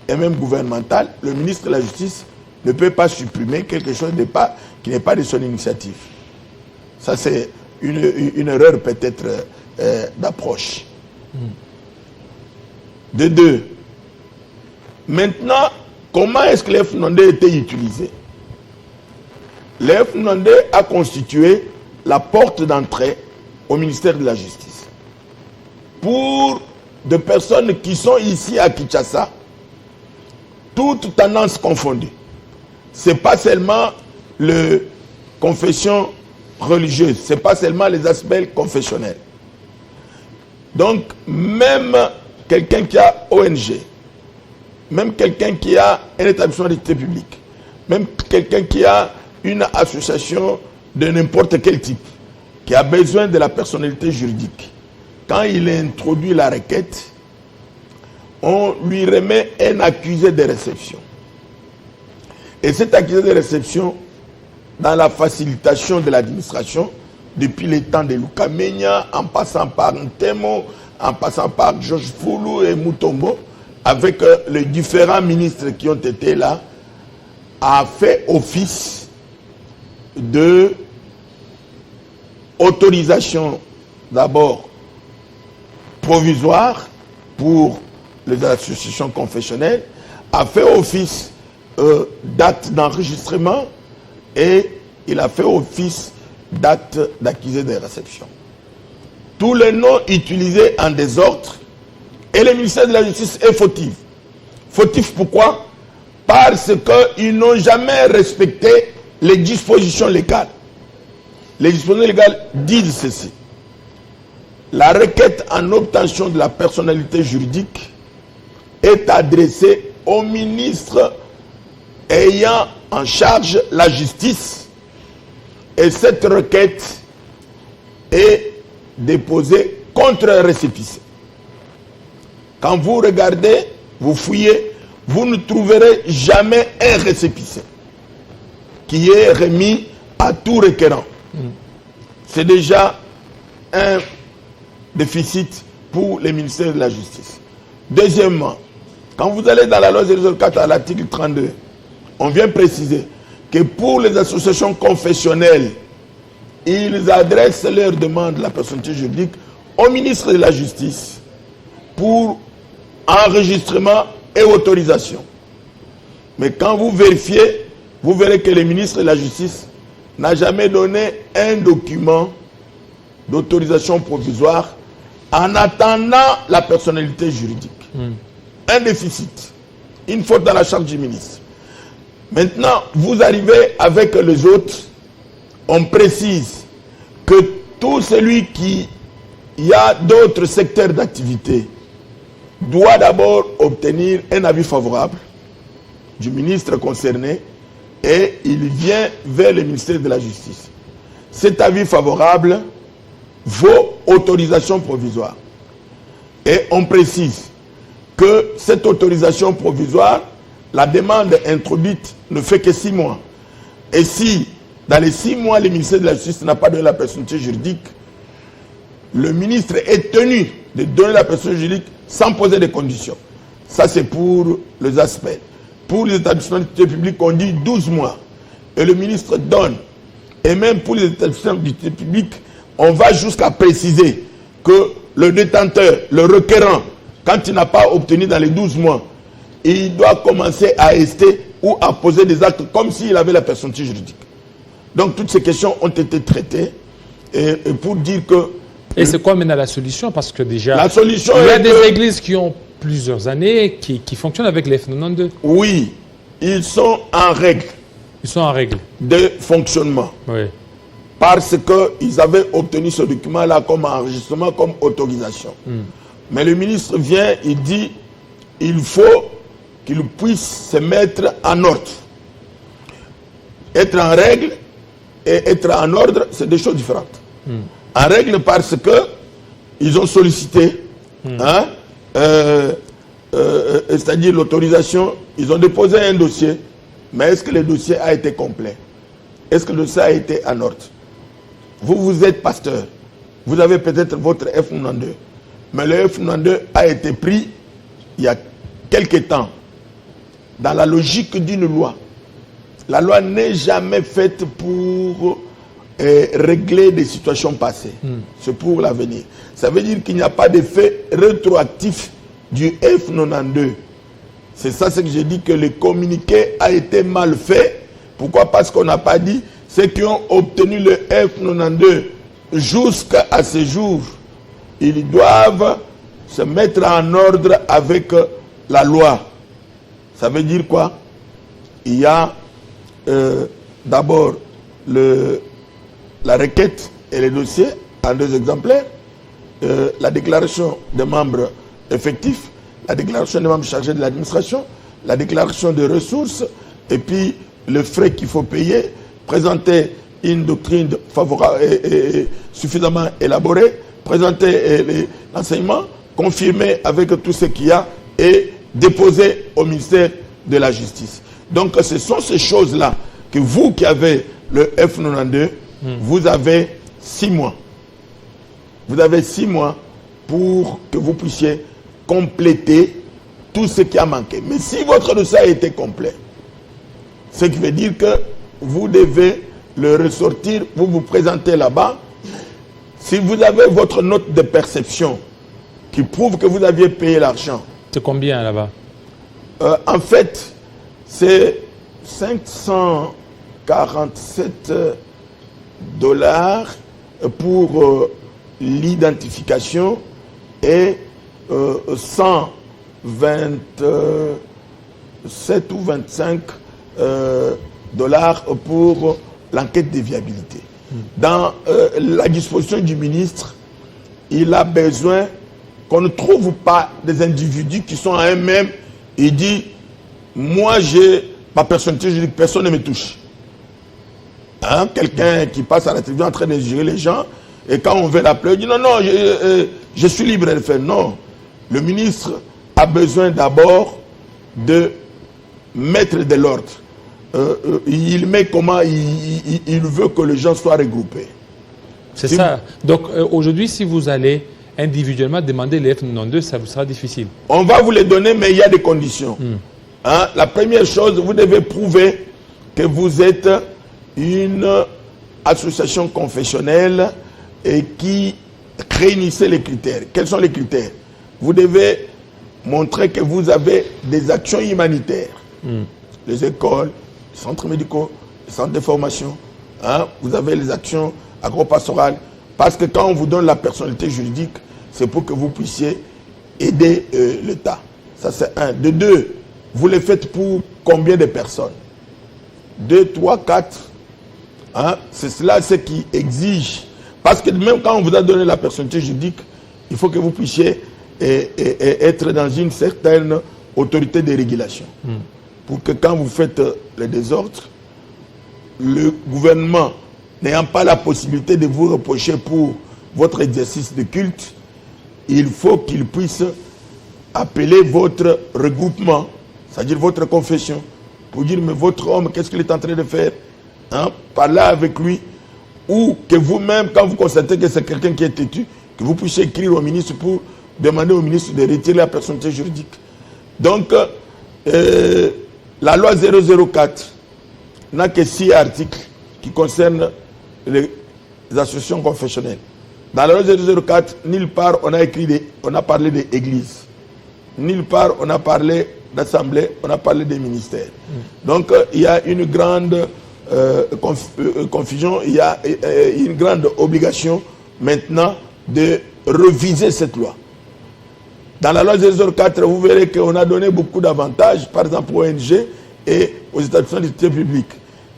et même gouvernementale, le ministre de la Justice ne peut pas supprimer quelque chose qui n'est pas de son initiative. Ça, c'est une erreur peut-être d'approche. De deux, maintenant, comment est-ce que l'FNONDE a été utilisé? L'FNONDE a constitué la porte d'entrée au ministère de la Justice pour des personnes qui sont ici à Kinshasa, toutes tendances confondues. Ce n'est pas seulement la confession religieuse, ce n'est pas seulement les aspects confessionnels. Donc, même quelqu'un qui a ONG, même quelqu'un qui a un établissement d'activité publique, même quelqu'un qui a une association de n'importe quel type, qui a besoin de la personnalité juridique, quand il introduit la requête, on lui remet un accusé de réception. Et cet accusé de réception, dans la facilitation de l'administration, depuis les temps de Luka Menya, en passant par Ntemo, en passant par Georges Foulou et Mutombo, avec les différents ministres qui ont été là, a fait office de autorisation d'abord provisoire pour les associations confessionnelles, a fait office d'acte d'enregistrement et il a fait office d'acte d'accusé de réception. Tous les noms utilisés en désordre et le ministère de la Justice est fautif. Fautif pourquoi? Parce qu'ils n'ont jamais respecté les dispositions légales. Les dispositions légales disent ceci. La requête en obtention de la personnalité juridique est adressée au ministre ayant en charge la justice et cette requête est déposée contre un récépissé. Quand vous regardez, vous fouillez, vous ne trouverez jamais un récépissé qui est remis à tout requérant. C'est déjà un déficit pour les ministères de la Justice. Deuxièmement, quand vous allez dans la loi 004 à l'article 32, on vient préciser que pour les associations confessionnelles, ils adressent leur demande de la personnalité juridique au ministre de la Justice pour enregistrement et autorisation. Mais quand vous vérifiez, vous verrez que le ministre de la Justice n'a jamais donné un document d'autorisation provisoire en attendant la personnalité juridique. Un déficit, une faute dans la charte du ministre. Maintenant, vous arrivez avec les autres, on précise que tout celui qui a d'autres secteurs d'activité doit d'abord obtenir un avis favorable du ministre concerné et il vient vers le ministère de la Justice. Cet avis favorable vaut autorisation provisoire. Et on précise que cette autorisation provisoire, la demande introduite ne fait que 6 mois. Et si, dans les 6 mois, le ministère de la Justice n'a pas donné la personnalité juridique, le ministre est tenu de donner la personnalité juridique sans poser de conditions. Ça, c'est pour les aspects. Pour les établissements d'activité publique, on dit 12 mois. Et le ministre donne. Et même pour les établissements d'activité publique, on va jusqu'à préciser que le détenteur, le requérant, quand il n'a pas obtenu dans les 12 mois, il doit commencer à ester ou à poser des actes comme s'il avait la personnalité juridique. Donc toutes ces questions ont été traitées. Et pour dire que... Et c'est quoi maintenant la solution? Parce que déjà, la solution il y a des églises qui ont plusieurs années, qui fonctionnent avec les F92. Oui, ils sont en règle. Ils sont en règle de fonctionnement. Oui. Parce qu'ils avaient obtenu ce document-là comme enregistrement, comme autorisation. Mais le ministre vient, il dit, il faut qu'il puisse se mettre en ordre. Être en règle et être en ordre, c'est deux choses différentes. En règle parce que ils ont sollicité, c'est-à-dire l'autorisation, ils ont déposé un dossier, mais est-ce que le dossier a été complet? Est-ce que le dossier a été en ordre? Vous êtes pasteur, vous avez peut-être votre F92. Mais le F92 a été pris il y a quelque temps dans la logique d'une loi. La loi n'est jamais faite pour régler des situations passées. C'est pour l'avenir. Ça veut dire qu'il n'y a pas d'effet rétroactif du F92. C'est ça ce que j'ai dit, que le communiqué a été mal fait. Pourquoi? Parce qu'on n'a pas dit ceux qui ont obtenu le F92 jusqu'à ce jour. Ils doivent se mettre en ordre avec la loi. Ça veut dire quoi? Il y a d'abord la requête et les dossiers en 2 exemplaires, la déclaration des membres effectifs, la déclaration des membres chargés de l'administration, la déclaration de ressources, et puis le frais qu'il faut payer, présenter une doctrine favorable et suffisamment élaborée, présenter l'enseignement, confirmer avec tout ce qu'il y a et déposer au ministère de la Justice. Donc ce sont ces choses-là que vous qui avez le F92, vous avez 6 mois. Vous avez 6 mois pour que vous puissiez compléter tout ce qui a manqué. Mais si votre dossier a été complet, ce qui veut dire que vous devez le ressortir, vous vous présentez là-bas. Si vous avez votre note de perception qui prouve que vous aviez payé l'argent. C'est combien là-bas? En fait, c'est 547 $ pour l'identification et 127 ou 25 $ pour l'enquête de viabilité. Dans la disposition du ministre, il a besoin qu'on ne trouve pas des individus qui sont à eux-mêmes. Il dit, moi j'ai ma personnalité juridique, personne ne me touche. Hein? Quelqu'un qui passe à la télévision en train de juger les gens, et quand on veut l'appeler, il dit non, non, je suis libre de le faire. Non, le ministre a besoin d'abord de mettre de l'ordre. Il met comment il veut que les gens soient regroupés. C'est ça. Donc aujourd'hui, si vous allez individuellement demander les F92, ça vous sera difficile. On va vous les donner, mais il y a des conditions. Hein? La première chose, vous devez prouver que vous êtes une association confessionnelle et qui réunissait les critères. Quels sont les critères? Vous devez montrer que vous avez des actions humanitaires. Les écoles, les centres médicaux, les centres de formation. Hein? Vous avez les actions agro-pastorales. Parce que quand on vous donne la personnalité juridique, c'est pour que vous puissiez aider l'État. Ça, c'est un. De deux, vous les faites pour combien de personnes? 2, 3, 4. Hein? C'est cela ce qui exige. Parce que même quand on vous a donné la personnalité juridique, il faut que vous puissiez être dans une certaine autorité de régulation. Pour que quand vous faites le désordre, le gouvernement n'ayant pas la possibilité de vous reprocher pour votre exercice de culte, il faut qu'il puisse appeler votre regroupement, c'est-à-dire votre confession, pour dire, mais votre homme, qu'est-ce qu'il est en train de faire? Hein? Parler avec lui, ou que vous-même, quand vous constatez que c'est quelqu'un qui est têtu, que vous puissiez écrire au ministre pour demander au ministre de retirer la personnalité juridique. Donc, la loi 004 n'a que 6 articles qui concernent les associations confessionnelles. Dans la loi 004, nulle part on a parlé des églises. Nulle part on a parlé d'assemblée, on a parlé des ministères. Donc il y a une grande confusion, il y a une grande obligation maintenant de reviser cette loi. Dans la loi 004, vous verrez qu'on a donné beaucoup d'avantages, par exemple aux ONG et aux établissements d'utilité publique.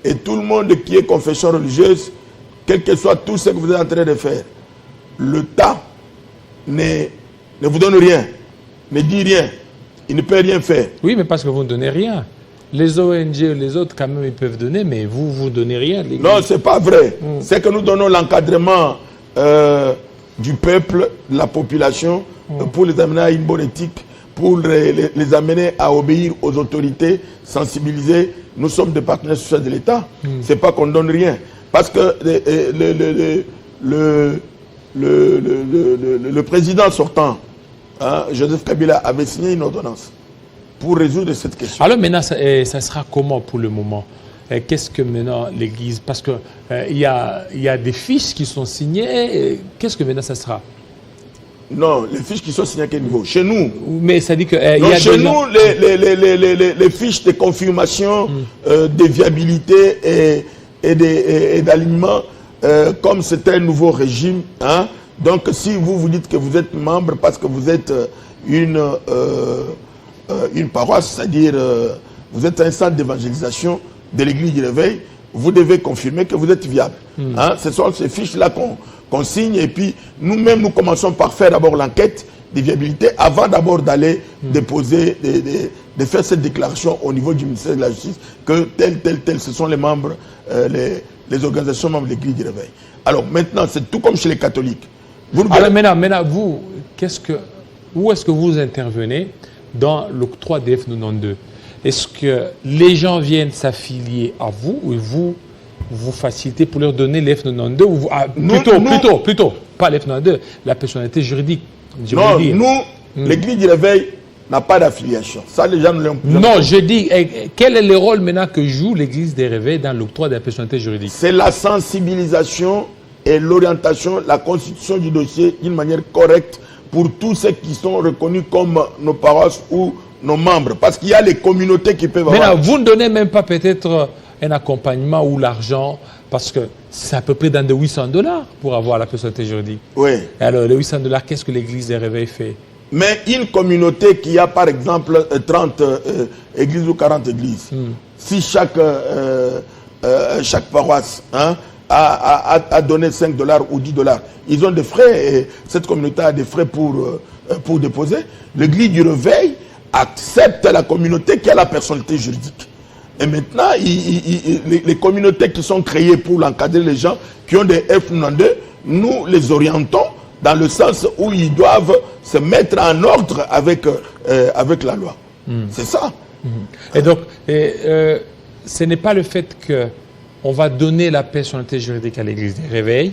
Et tout le monde qui est confession religieuse, quel que soit tout ce que vous êtes en train de faire, l'État ne vous donne rien, ne dit rien, il ne peut rien faire. Oui, mais parce que vous ne donnez rien. Les ONG, les autres, quand même, ils peuvent donner, mais vous ne donnez rien. Non, ce n'est pas vrai. C'est que nous donnons l'encadrement du peuple, de la population, pour les amener à une bonne éthique, pour les amener à obéir aux autorités, sensibiliser. Nous sommes des partenaires sociaux de l'État. Ce n'est pas qu'on ne donne rien. Parce que le président sortant, hein, Joseph Kabila, avait signé une ordonnance pour résoudre cette question. Alors maintenant, ça sera comment pour le moment? Qu'est-ce que maintenant l'Église... Parce qu'il y a des fiches qui sont signées. Qu'est-ce que maintenant ça sera? Non, les fiches qui sont signées à quel niveau? Chez nous. Mais ça dit que... chez nous, les fiches de confirmation de viabilité et d'alignement, comme c'est un nouveau régime, hein, donc si vous dites que vous êtes membre parce que vous êtes une paroisse, c'est-à-dire vous êtes un centre d'évangélisation de l'église du réveil, vous devez confirmer que vous êtes viable. Hein, ce sont ces fiches-là qu'on signe, et puis nous-mêmes, nous commençons par faire d'abord l'enquête de viabilité avant d'abord d'aller déposer, de faire cette déclaration au niveau du ministère de la Justice que tel, ce sont les membres, les organisations membres de l'église du réveil. Alors maintenant, c'est tout comme chez les catholiques. Alors maintenant, vous, où est-ce que vous intervenez dans l'octroi des F92? Est-ce que les gens viennent s'affilier à vous ou vous facilitez pour leur donner les F92 ou plutôt, pas les F92, la personnalité juridique? Non, l'église du réveil n'a pas d'affiliation. Ça, les gens ne l'ont plus. Non, je dis, quel est le rôle maintenant que joue l'église des réveils dans l'octroi de la personnalité juridique? C'est la sensibilisation et l'orientation, la constitution du dossier d'une manière correcte pour tous ceux qui sont reconnus comme nos paroisses ou nos membres. Parce qu'il y a les communautés qui peuvent avoir... Mais vous ne donnez même pas peut-être un accompagnement ou l'argent, parce que c'est à peu près dans de $800 pour avoir la personnalité juridique. Oui. Alors, les $800, qu'est-ce que l'église des réveils fait? Mais une communauté qui a par exemple 30 églises ou 40 églises, si chaque paroisse, hein, a donné $5 ou $10, ils ont des frais, et cette communauté a des frais pour déposer. L'église du réveil accepte la communauté qui a la personnalité juridique. Et maintenant, les communautés qui sont créées pour l'encadrer, les gens qui ont des F92, nous les orientons dans le sens où ils doivent se mettre en ordre avec la loi. C'est ça. Et donc, ce n'est pas le fait qu'on va donner la personnalité juridique à l'église des réveils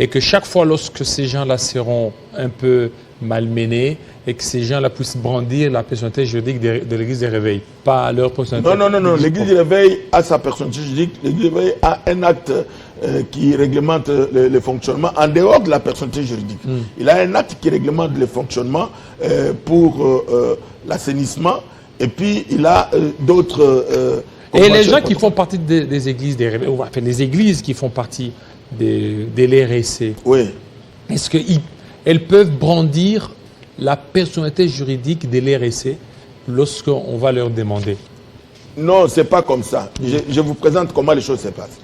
et que chaque fois lorsque ces gens-là seront un peu malmenés et que ces gens-là puissent brandir la personnalité juridique de l'église des réveils, pas leur personnalité. Non. L'église des réveils a sa personnalité juridique. L'église des réveils a un acte qui réglemente le fonctionnement en dehors de la personnalité juridique. Il a un acte qui réglemente le fonctionnement pour l'assainissement, et puis il a d'autres... et les gens qui font partie des églises des réveils, enfin les églises qui font partie de l'RSC, oui. Est-ce qu'elles peuvent brandir la personnalité juridique de l'RSC lorsqu'on va leur demander? Non, ce n'est pas comme ça. Je vous présente comment les choses se passent.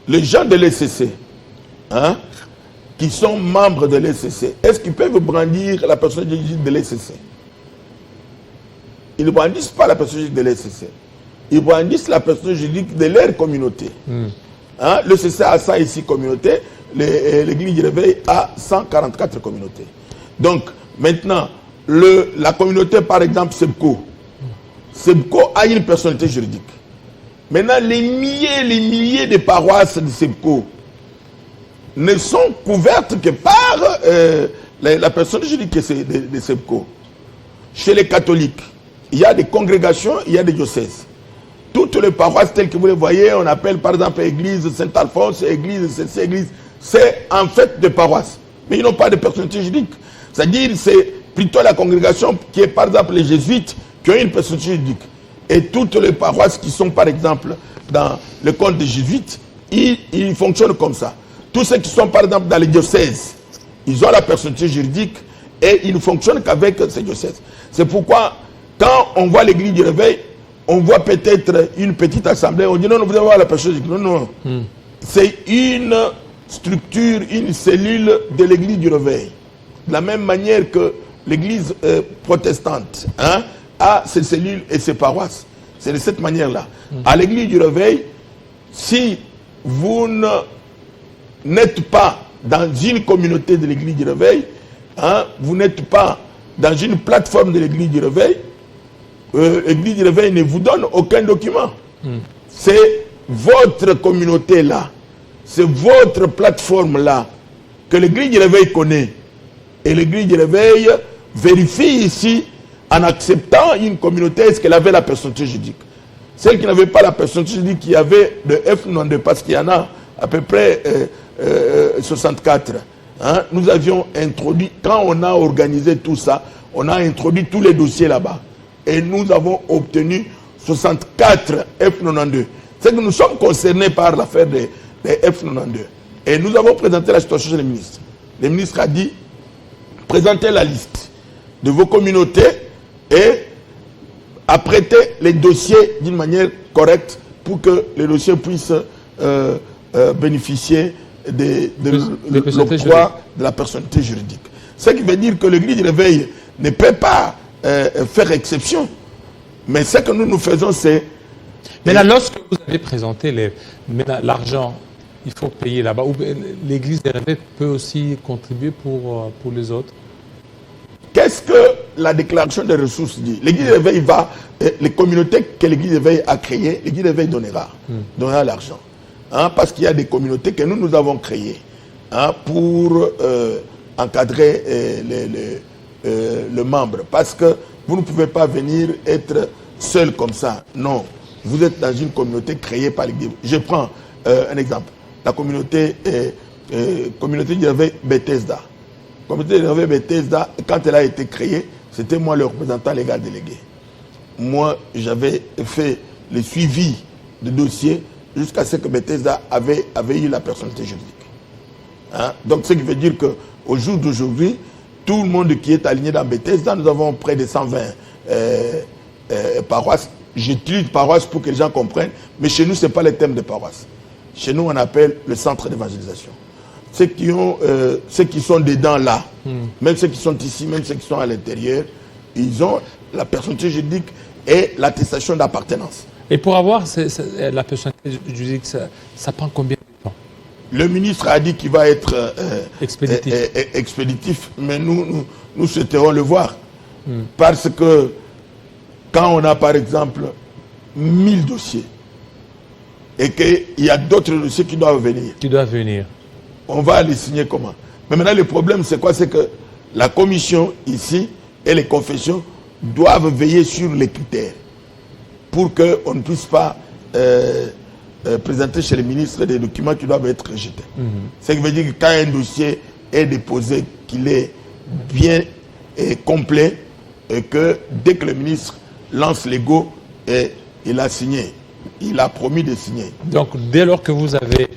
Les gens de l'ECC, hein, qui sont membres de l'ECC, est-ce qu'ils peuvent brandir la personnalité juridique de l'ECC? Ils ne brandissent pas la personnalité juridique de l'ECC. Ils brandissent la personnalité juridique de leur communauté. Hein, l'ECC a 100 ici communautés, l'église du réveil a 144 communautés. Donc, maintenant, la communauté, par exemple, SEBCO a une personnalité juridique. Maintenant, les milliers de paroisses de SEBCO ne sont couvertes que par la personnalité juridique de SEBCO. Chez les catholiques, il y a des congrégations, il y a des diocèses. Toutes les paroisses telles que vous les voyez, on appelle par exemple église Saint-Alphonse, église CC, église, c'est en fait des paroisses. Mais ils n'ont pas de personnalité juridique. C'est-à-dire c'est plutôt la congrégation qui est par exemple les jésuites qui ont une personnalité juridique. Et toutes les paroisses qui sont par exemple dans le compte des jésuites, ils fonctionnent comme ça. Tous ceux qui sont par exemple dans les diocèses, ils ont la personnalité juridique et ils ne fonctionnent qu'avec ces diocèses. C'est pourquoi quand on voit l'église du réveil, on voit peut-être une petite assemblée, on dit non, vous devez voir la personnalité juridique. Non. C'est une structure, une cellule de l'église du réveil. De la même manière que l'église protestante, hein, a ses cellules et ses paroisses. C'est de cette manière-là. À l'église du réveil, si vous n'êtes pas dans une communauté de l'église du réveil, hein, vous n'êtes pas dans une plateforme de l'église du réveil, l'église du réveil ne vous donne aucun document. C'est votre communauté-là, c'est votre plateforme-là que les grilles de réveil connaissent. Et les grilles de réveil vérifient ici, en acceptant une communauté, est-ce qu'elle avait la personnalité juridique. Celle qui n'avait pas la personnalité juridique, qui avait le F92, parce qu'il y en a à peu près 64. Hein, nous avions introduit, quand on a organisé tout ça, on a introduit tous les dossiers là-bas. Et nous avons obtenu 64 F92. C'est que nous sommes concernés par l'affaire des F92. Et nous avons présenté la situation chez les ministres. Le ministre a dit, présentez la liste de vos communautés et apprêtez les dossiers d'une manière correcte pour que les dossiers puissent bénéficier de l'octroi de la personnalité juridique. Ce qui veut dire que le grille de réveil ne peut pas faire exception. Mais ce que nous faisons, c'est... Mais là, lorsque vous avez présenté l'argent, il faut payer là-bas. L'église des réveils peut aussi contribuer pour les autres. Qu'est-ce que la déclaration des ressources dit? L'église des réveils va... les communautés que l'église des réveils a créées, l'église des réveils donnera l'argent. Hein, parce qu'il y a des communautés que nous avons créées, hein, pour encadrer le membre. Parce que vous ne pouvez pas venir être seul comme ça. Non. Vous êtes dans une communauté créée par l'église. Je prends un exemple. La communauté du réveil Bethesda. La communauté du réveil Bethesda, quand elle a été créée, c'était moi le représentant légal délégué. Moi, j'avais fait le suivi de dossiers jusqu'à ce que Bethesda avait eu la personnalité juridique. Hein? Donc, ce qui veut dire qu'au jour d'aujourd'hui, tout le monde qui est aligné dans Bethesda, nous avons près de 120 paroisses. J'utilise paroisse pour que les gens comprennent, mais chez nous, ce n'est pas le thème de paroisse. Chez nous, on appelle le centre d'évangélisation. Ceux qui sont dedans là, même ceux qui sont ici, même ceux qui sont à l'intérieur, ils ont la personnalité juridique et l'attestation d'appartenance. Et pour avoir la personnalité juridique, ça prend combien de temps? Le ministre a dit qu'il va être expéditif, mais nous souhaiterons le voir. Parce que quand on a par exemple 1000 dossiers et qu'il y a d'autres dossiers qui doivent venir. On va les signer comment? Mais maintenant le problème c'est quoi? C'est que la commission ici et les confessions doivent veiller sur les critères pour qu'on ne puisse pas présenter chez les ministres des documents qui doivent être rejetés. Ce qui veut dire que quand un dossier est déposé, qu'il est bien et complet, et que dès que le ministre lance les go, il a signé, il a promis de signer. Donc dès lors que vous avez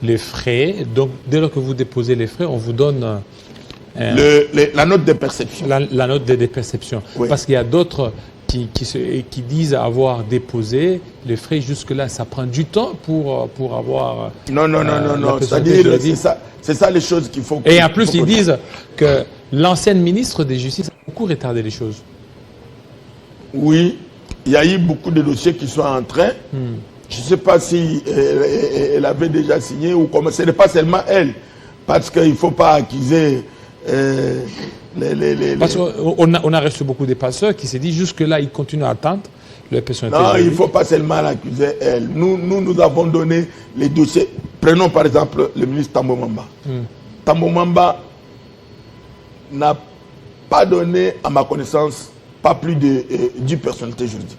les frais, donc dès lors que vous déposez les frais, on vous donne la note de perception. La note de perception. Oui. Parce qu'il y a d'autres qui disent avoir déposé les frais jusque-là. Ça prend du temps pour avoir... Non. C'est-à-dire, c'est ça les choses qu'il faut... Et en plus, ils disent que l'ancienne ministre de Justice a beaucoup retardé les choses. Oui, il y a eu beaucoup de dossiers qui sont en train. Je ne sais pas si elle avait déjà signé ou comment. Ce n'est pas seulement elle. Parce qu'il ne faut pas accuser... Parce qu'on a reçu beaucoup de passeurs qui se disent jusque-là, ils continuent à attendre leur personnalité. Non, il ne faut pas seulement l'accuser elle. Nous avons donné les dossiers. Prenons par exemple le ministre Tambo Mamba. Tambo Mamba n'a pas donné, à ma connaissance, pas plus de 10 personnalités juridiques.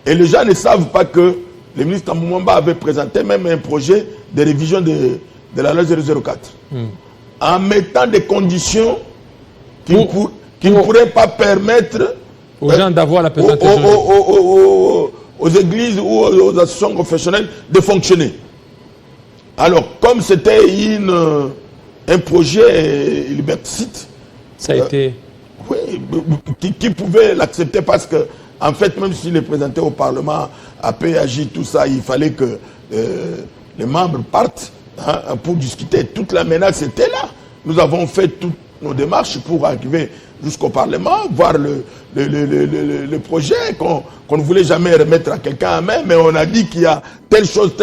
Et les gens ne savent pas que le ministre Tambo Mamba avait présenté même un projet de révision de la loi 004. En mettant des conditions qui ne pourraient pas permettre aux gens d'avoir la personnalité aux églises ou aux associations confessionnelles de fonctionner. Alors, comme c'était un projet liberticide, ça a été... qui pouvait l'accepter parce que, en fait, même s'il est présenté au Parlement, à PAJ, tout ça, il fallait que les membres partent. Pour discuter, toute la menace était là. Nous avons fait toutes nos démarches pour arriver jusqu'au Parlement, voir le projet qu'on ne voulait jamais remettre à quelqu'un en main, mais on a dit qu'il y a telle chose.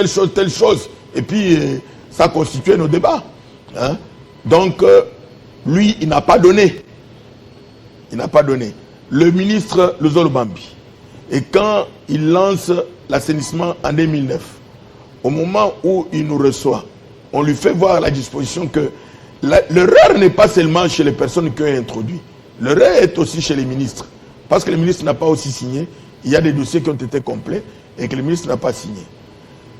Et puis, ça constituait nos débats. Donc, lui, il n'a pas donné. Le ministre Lozolo Bambi, et quand il lance l'assainissement en 2009, au moment où il nous reçoit, on lui fait voir la disposition que l'erreur n'est pas seulement chez les personnes qui ont introduit. L'erreur est aussi chez les ministres. Parce que le ministre n'a pas aussi signé. Il y a des dossiers qui ont été complets et que le ministre n'a pas signé.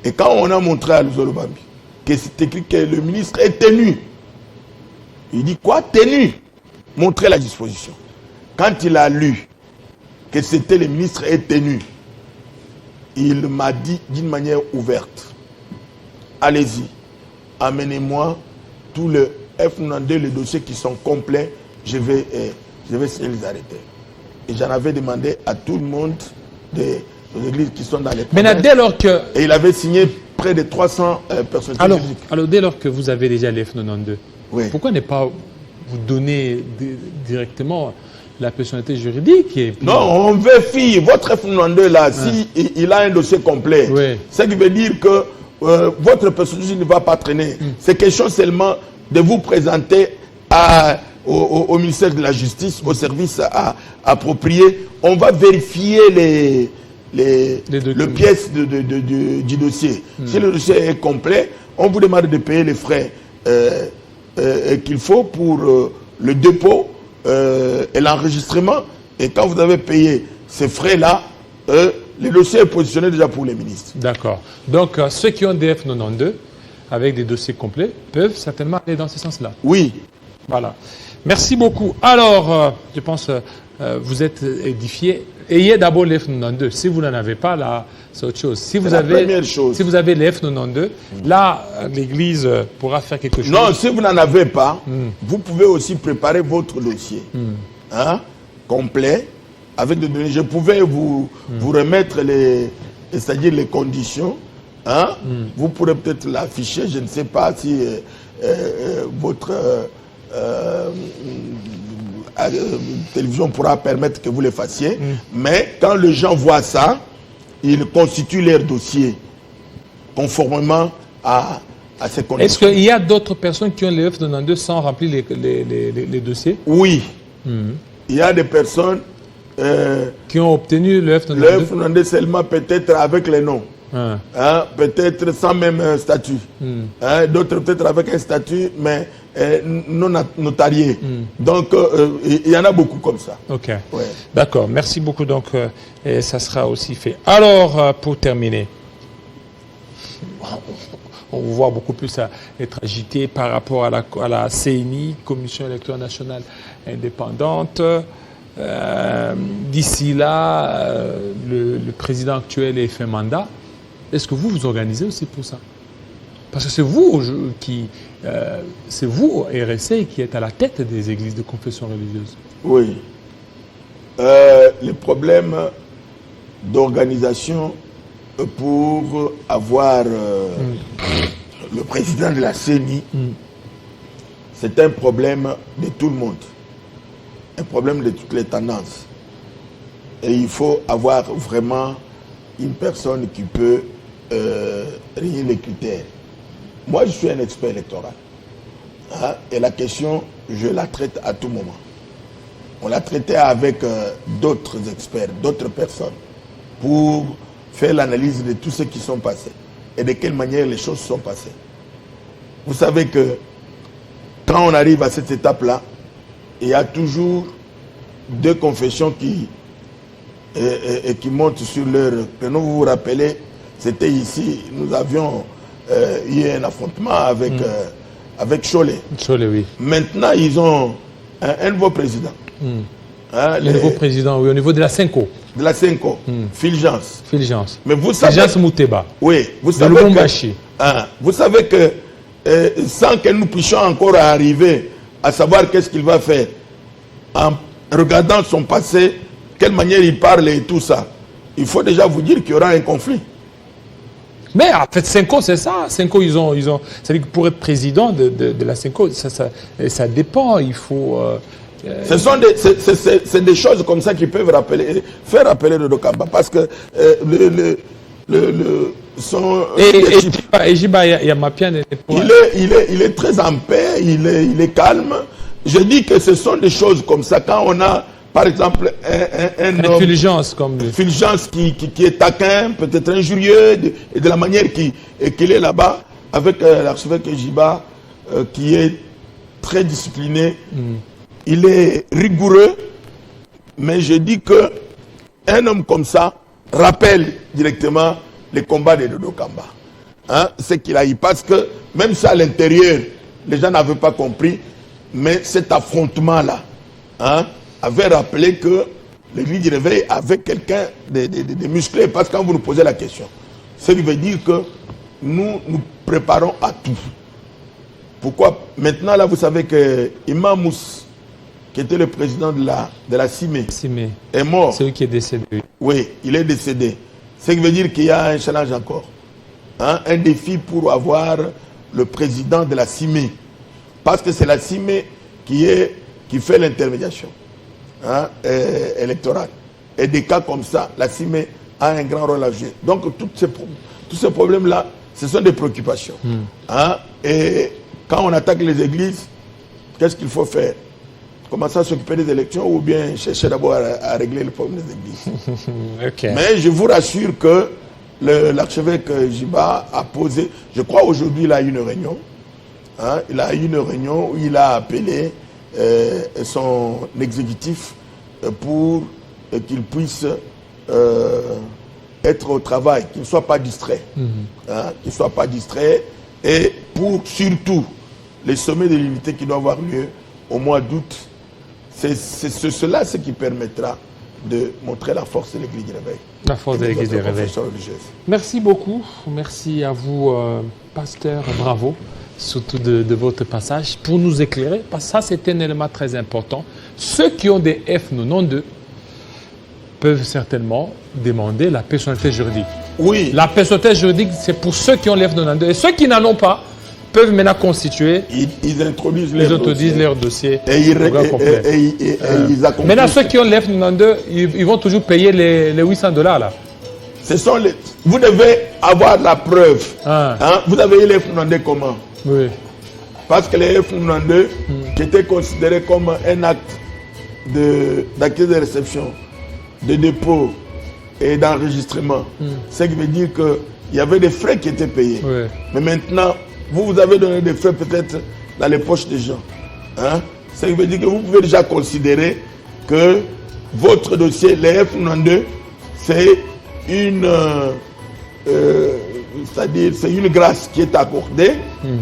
Et quand on a montré à Luzolo Bambi que c'est écrit que le ministre est tenu, il dit quoi? Tenu. Montrer la disposition. Quand il a lu que c'était le ministre est tenu, il m'a dit d'une manière ouverte, allez-y, amenez-moi tous les F92, les dossiers qui sont complets, je vais signer les arrêter. Et j'en avais demandé à tout le monde des églises qui sont dans les provinces. Mais dès lors que... Et il avait signé près de 300 personnes. Alors, dès lors que vous avez déjà les F92, oui. Pourquoi ne pas vous donner directement la personnalité juridique Non, on vérifie. Votre F92 là, si il a un dossier complet, ce qui veut dire que votre personnalité ne va pas traîner. C'est question seulement de vous présenter au ministère de la Justice, au service approprié. On va vérifier le pièce du dossier. Si le dossier est complet, on vous demande de payer les frais qu'il faut pour le dépôt et l'enregistrement. Et quand vous avez payé ces frais-là, le dossier est positionné déjà pour les ministres. D'accord. Donc, ceux qui ont des F92 avec des dossiers complets peuvent certainement aller dans ce sens-là. Oui. Voilà. Merci beaucoup. Alors, je pense vous êtes édifié. Ayez d'abord les F92. Si vous n'en avez pas, là, c'est autre chose. Si vous avez, première chose. Si vous avez les F92, là, l'Église pourra faire quelque chose. Non, si vous n'en avez pas, vous pouvez aussi préparer votre dossier complet avec des données. Je pouvais vous remettre c'est-à-dire les conditions. Vous pourrez peut-être l'afficher. Je ne sais pas si votre télévision pourra permettre que vous le fassiez. Mais quand les gens voient ça, ils constituent leur dossier conformément à ces conditions. Est-ce qu'il y a d'autres personnes qui ont les F92 sans remplir les dossiers? Oui. Il y a des personnes qui ont obtenu le F92. Le F92 seulement peut-être avec les noms. Peut-être sans même un statut. D'autres peut-être avec un statut, mais non notarié. Donc, il y en a beaucoup comme ça. Ok. Ouais. D'accord. Merci beaucoup. Donc, et ça sera aussi fait. Alors, pour terminer, on voit beaucoup plus être agité par rapport à la CNI, Commission électorale nationale indépendante. D'ici là, le président actuel est fait mandat. Est-ce que vous vous organisez aussi pour ça? Parce que c'est vous c'est vous, RSC, qui êtes à la tête des églises de confession religieuse. Oui. Les problèmes d'organisation pour avoir le président de la CENI, c'est un problème de tout le monde. Un problème de toutes les tendances. Et il faut avoir vraiment une personne qui peut réunir les critères. Moi, je suis un expert électoral. Et la question, je la traite à tout moment. On l'a traité avec d'autres experts, d'autres personnes, pour faire l'analyse de tout ce qui sont passés et de quelle manière les choses sont passées. Vous savez que quand on arrive à cette étape-là, il y a toujours deux confessions qui montent sur leur... Nous vous rappelez, c'était ici, nous avions eu un affrontement avec Cholet. Cholet, oui. Maintenant, ils ont un nouveau président. Le nouveau président, oui, au niveau de la Cinco. De la Cinco, Fulgence. Fulgence. Mais vous savez... Fulgence Mouteba. Oui, vous savez vous savez que sans que nous puissions encore arriver à savoir qu'est-ce qu'il va faire, en regardant son passé, quelle manière il parle et tout ça, il faut déjà vous dire qu'il y aura un conflit. Mais en fait, Cinco, c'est ça. Cinco, ils ont c'est-à-dire que pour être président de la Cinco, ça dépend. Il faut... C'est des choses comme ça qui peuvent faire rappeler le Dokamba. Parce que il est très en paix, il est calme. Je dis que ce sont des choses comme ça. Quand on a, par exemple, un homme... Fulgence, comme lui. Fulgence qui est taquin, peut-être injurieux, et de la manière qu'il est là-bas, avec l'archevêque Jiba, qui est très discipliné, il est rigoureux, mais je dis que un homme comme ça rappelle directement les combats de Dodo Kamba. Hein, c'est qu'il a eu, parce que même ça à l'intérieur, les gens n'avaient pas compris, mais cet affrontement-là avait rappelé que l'église du réveil avait quelqu'un de musclé, parce que quand vous nous posez la question, ça veut dire que nous nous préparons à tout. Pourquoi? Maintenant, là, vous savez que Imam Mouss, qui était le président de la CIME, est mort. C'est lui qui est décédé. Oui, il est décédé. Ce qui veut dire qu'il y a un challenge encore. Hein, un défi pour avoir le président de la CIME. Parce que c'est la CIME qui fait l'intermédiation électorale. Et des cas comme ça, la CIME a un grand rôle à jouer. Donc, tous ces problèmes-là, ce sont des préoccupations. Hein, et quand on attaque les églises, qu'est-ce qu'il faut faire? Commencer à s'occuper des élections ou bien chercher d'abord à régler le problème des églises. Okay. Mais je vous rassure que l'archevêque Jiba a posé, je crois aujourd'hui il a eu une réunion. Hein, il a eu une réunion où il a appelé son exécutif pour qu'il puisse être au travail, qu'il ne soit pas distrait. Hein, qu'il ne soit pas distrait. Et pour surtout les sommets de l'unité qui doivent avoir lieu au mois d'août, c'est cela ce qui permettra de montrer la force de l'Église du Réveil. La force de l'Église du Réveil. Merci beaucoup. Merci à vous, pasteur. Bravo, surtout de votre passage, pour nous éclairer. Parce que ça, c'est un élément très important. Ceux qui ont des F92 peuvent certainement demander la personnalité juridique. Oui. La personnalité juridique, c'est pour ceux qui ont les F92. Et ceux qui n'en ont pas peuvent maintenant constituer. Ils introduisent leur dossier. Et ils accompagnent. Maintenant, ceux qui ont les F92, ils vont toujours payer les $800 là. Vous devez avoir la preuve. Hein? Vous avez eu les F92 comment? Oui. Parce que les F92 qui étaient considérés comme un acte d'accusé de réception, de dépôt et d'enregistrement. Ce qui veut dire qu'il y avait des frais qui étaient payés. Oui. Mais maintenant, vous avez donné des frais peut-être dans les poches des gens. Hein? Ce qui veut dire que vous pouvez déjà considérer que votre dossier, les F92, c'est c'est-à-dire c'est une grâce qui est accordée,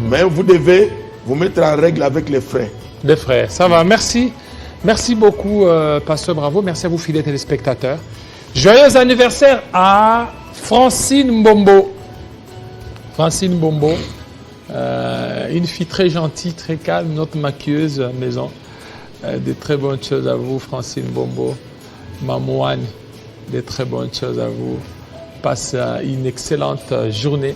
mais vous devez vous mettre en règle avec les frais. Les frais, ça va. Merci. Merci beaucoup, Pasteur Bravo. Merci à vous, fidèles téléspectateurs. Joyeux anniversaire à Francine Mbombo. Francine Mbombo, une fille très gentille, très calme, notre maquilleuse à la maison. De très bonnes choses à vous, Francine Mbombo. Mamouane, de très bonnes choses à vous. Passe une excellente journée.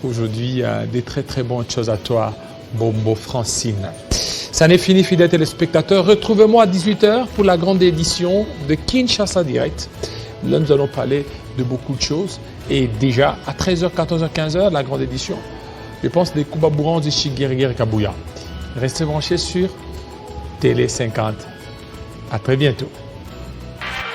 Aujourd'hui, des très très bonnes choses à toi, Mbombo Francine. Ça n'est fini, fidèles téléspectateurs. Retrouvez-moi à 18h pour la grande édition de Kinshasa Direct. Là, nous allons parler de beaucoup de choses. Et déjà, à 13h, 14h, 15h, la grande édition, je pense des Koubabouran de Chiguerguer Kabouya. Restez branchés sur Télé 50. À très bientôt.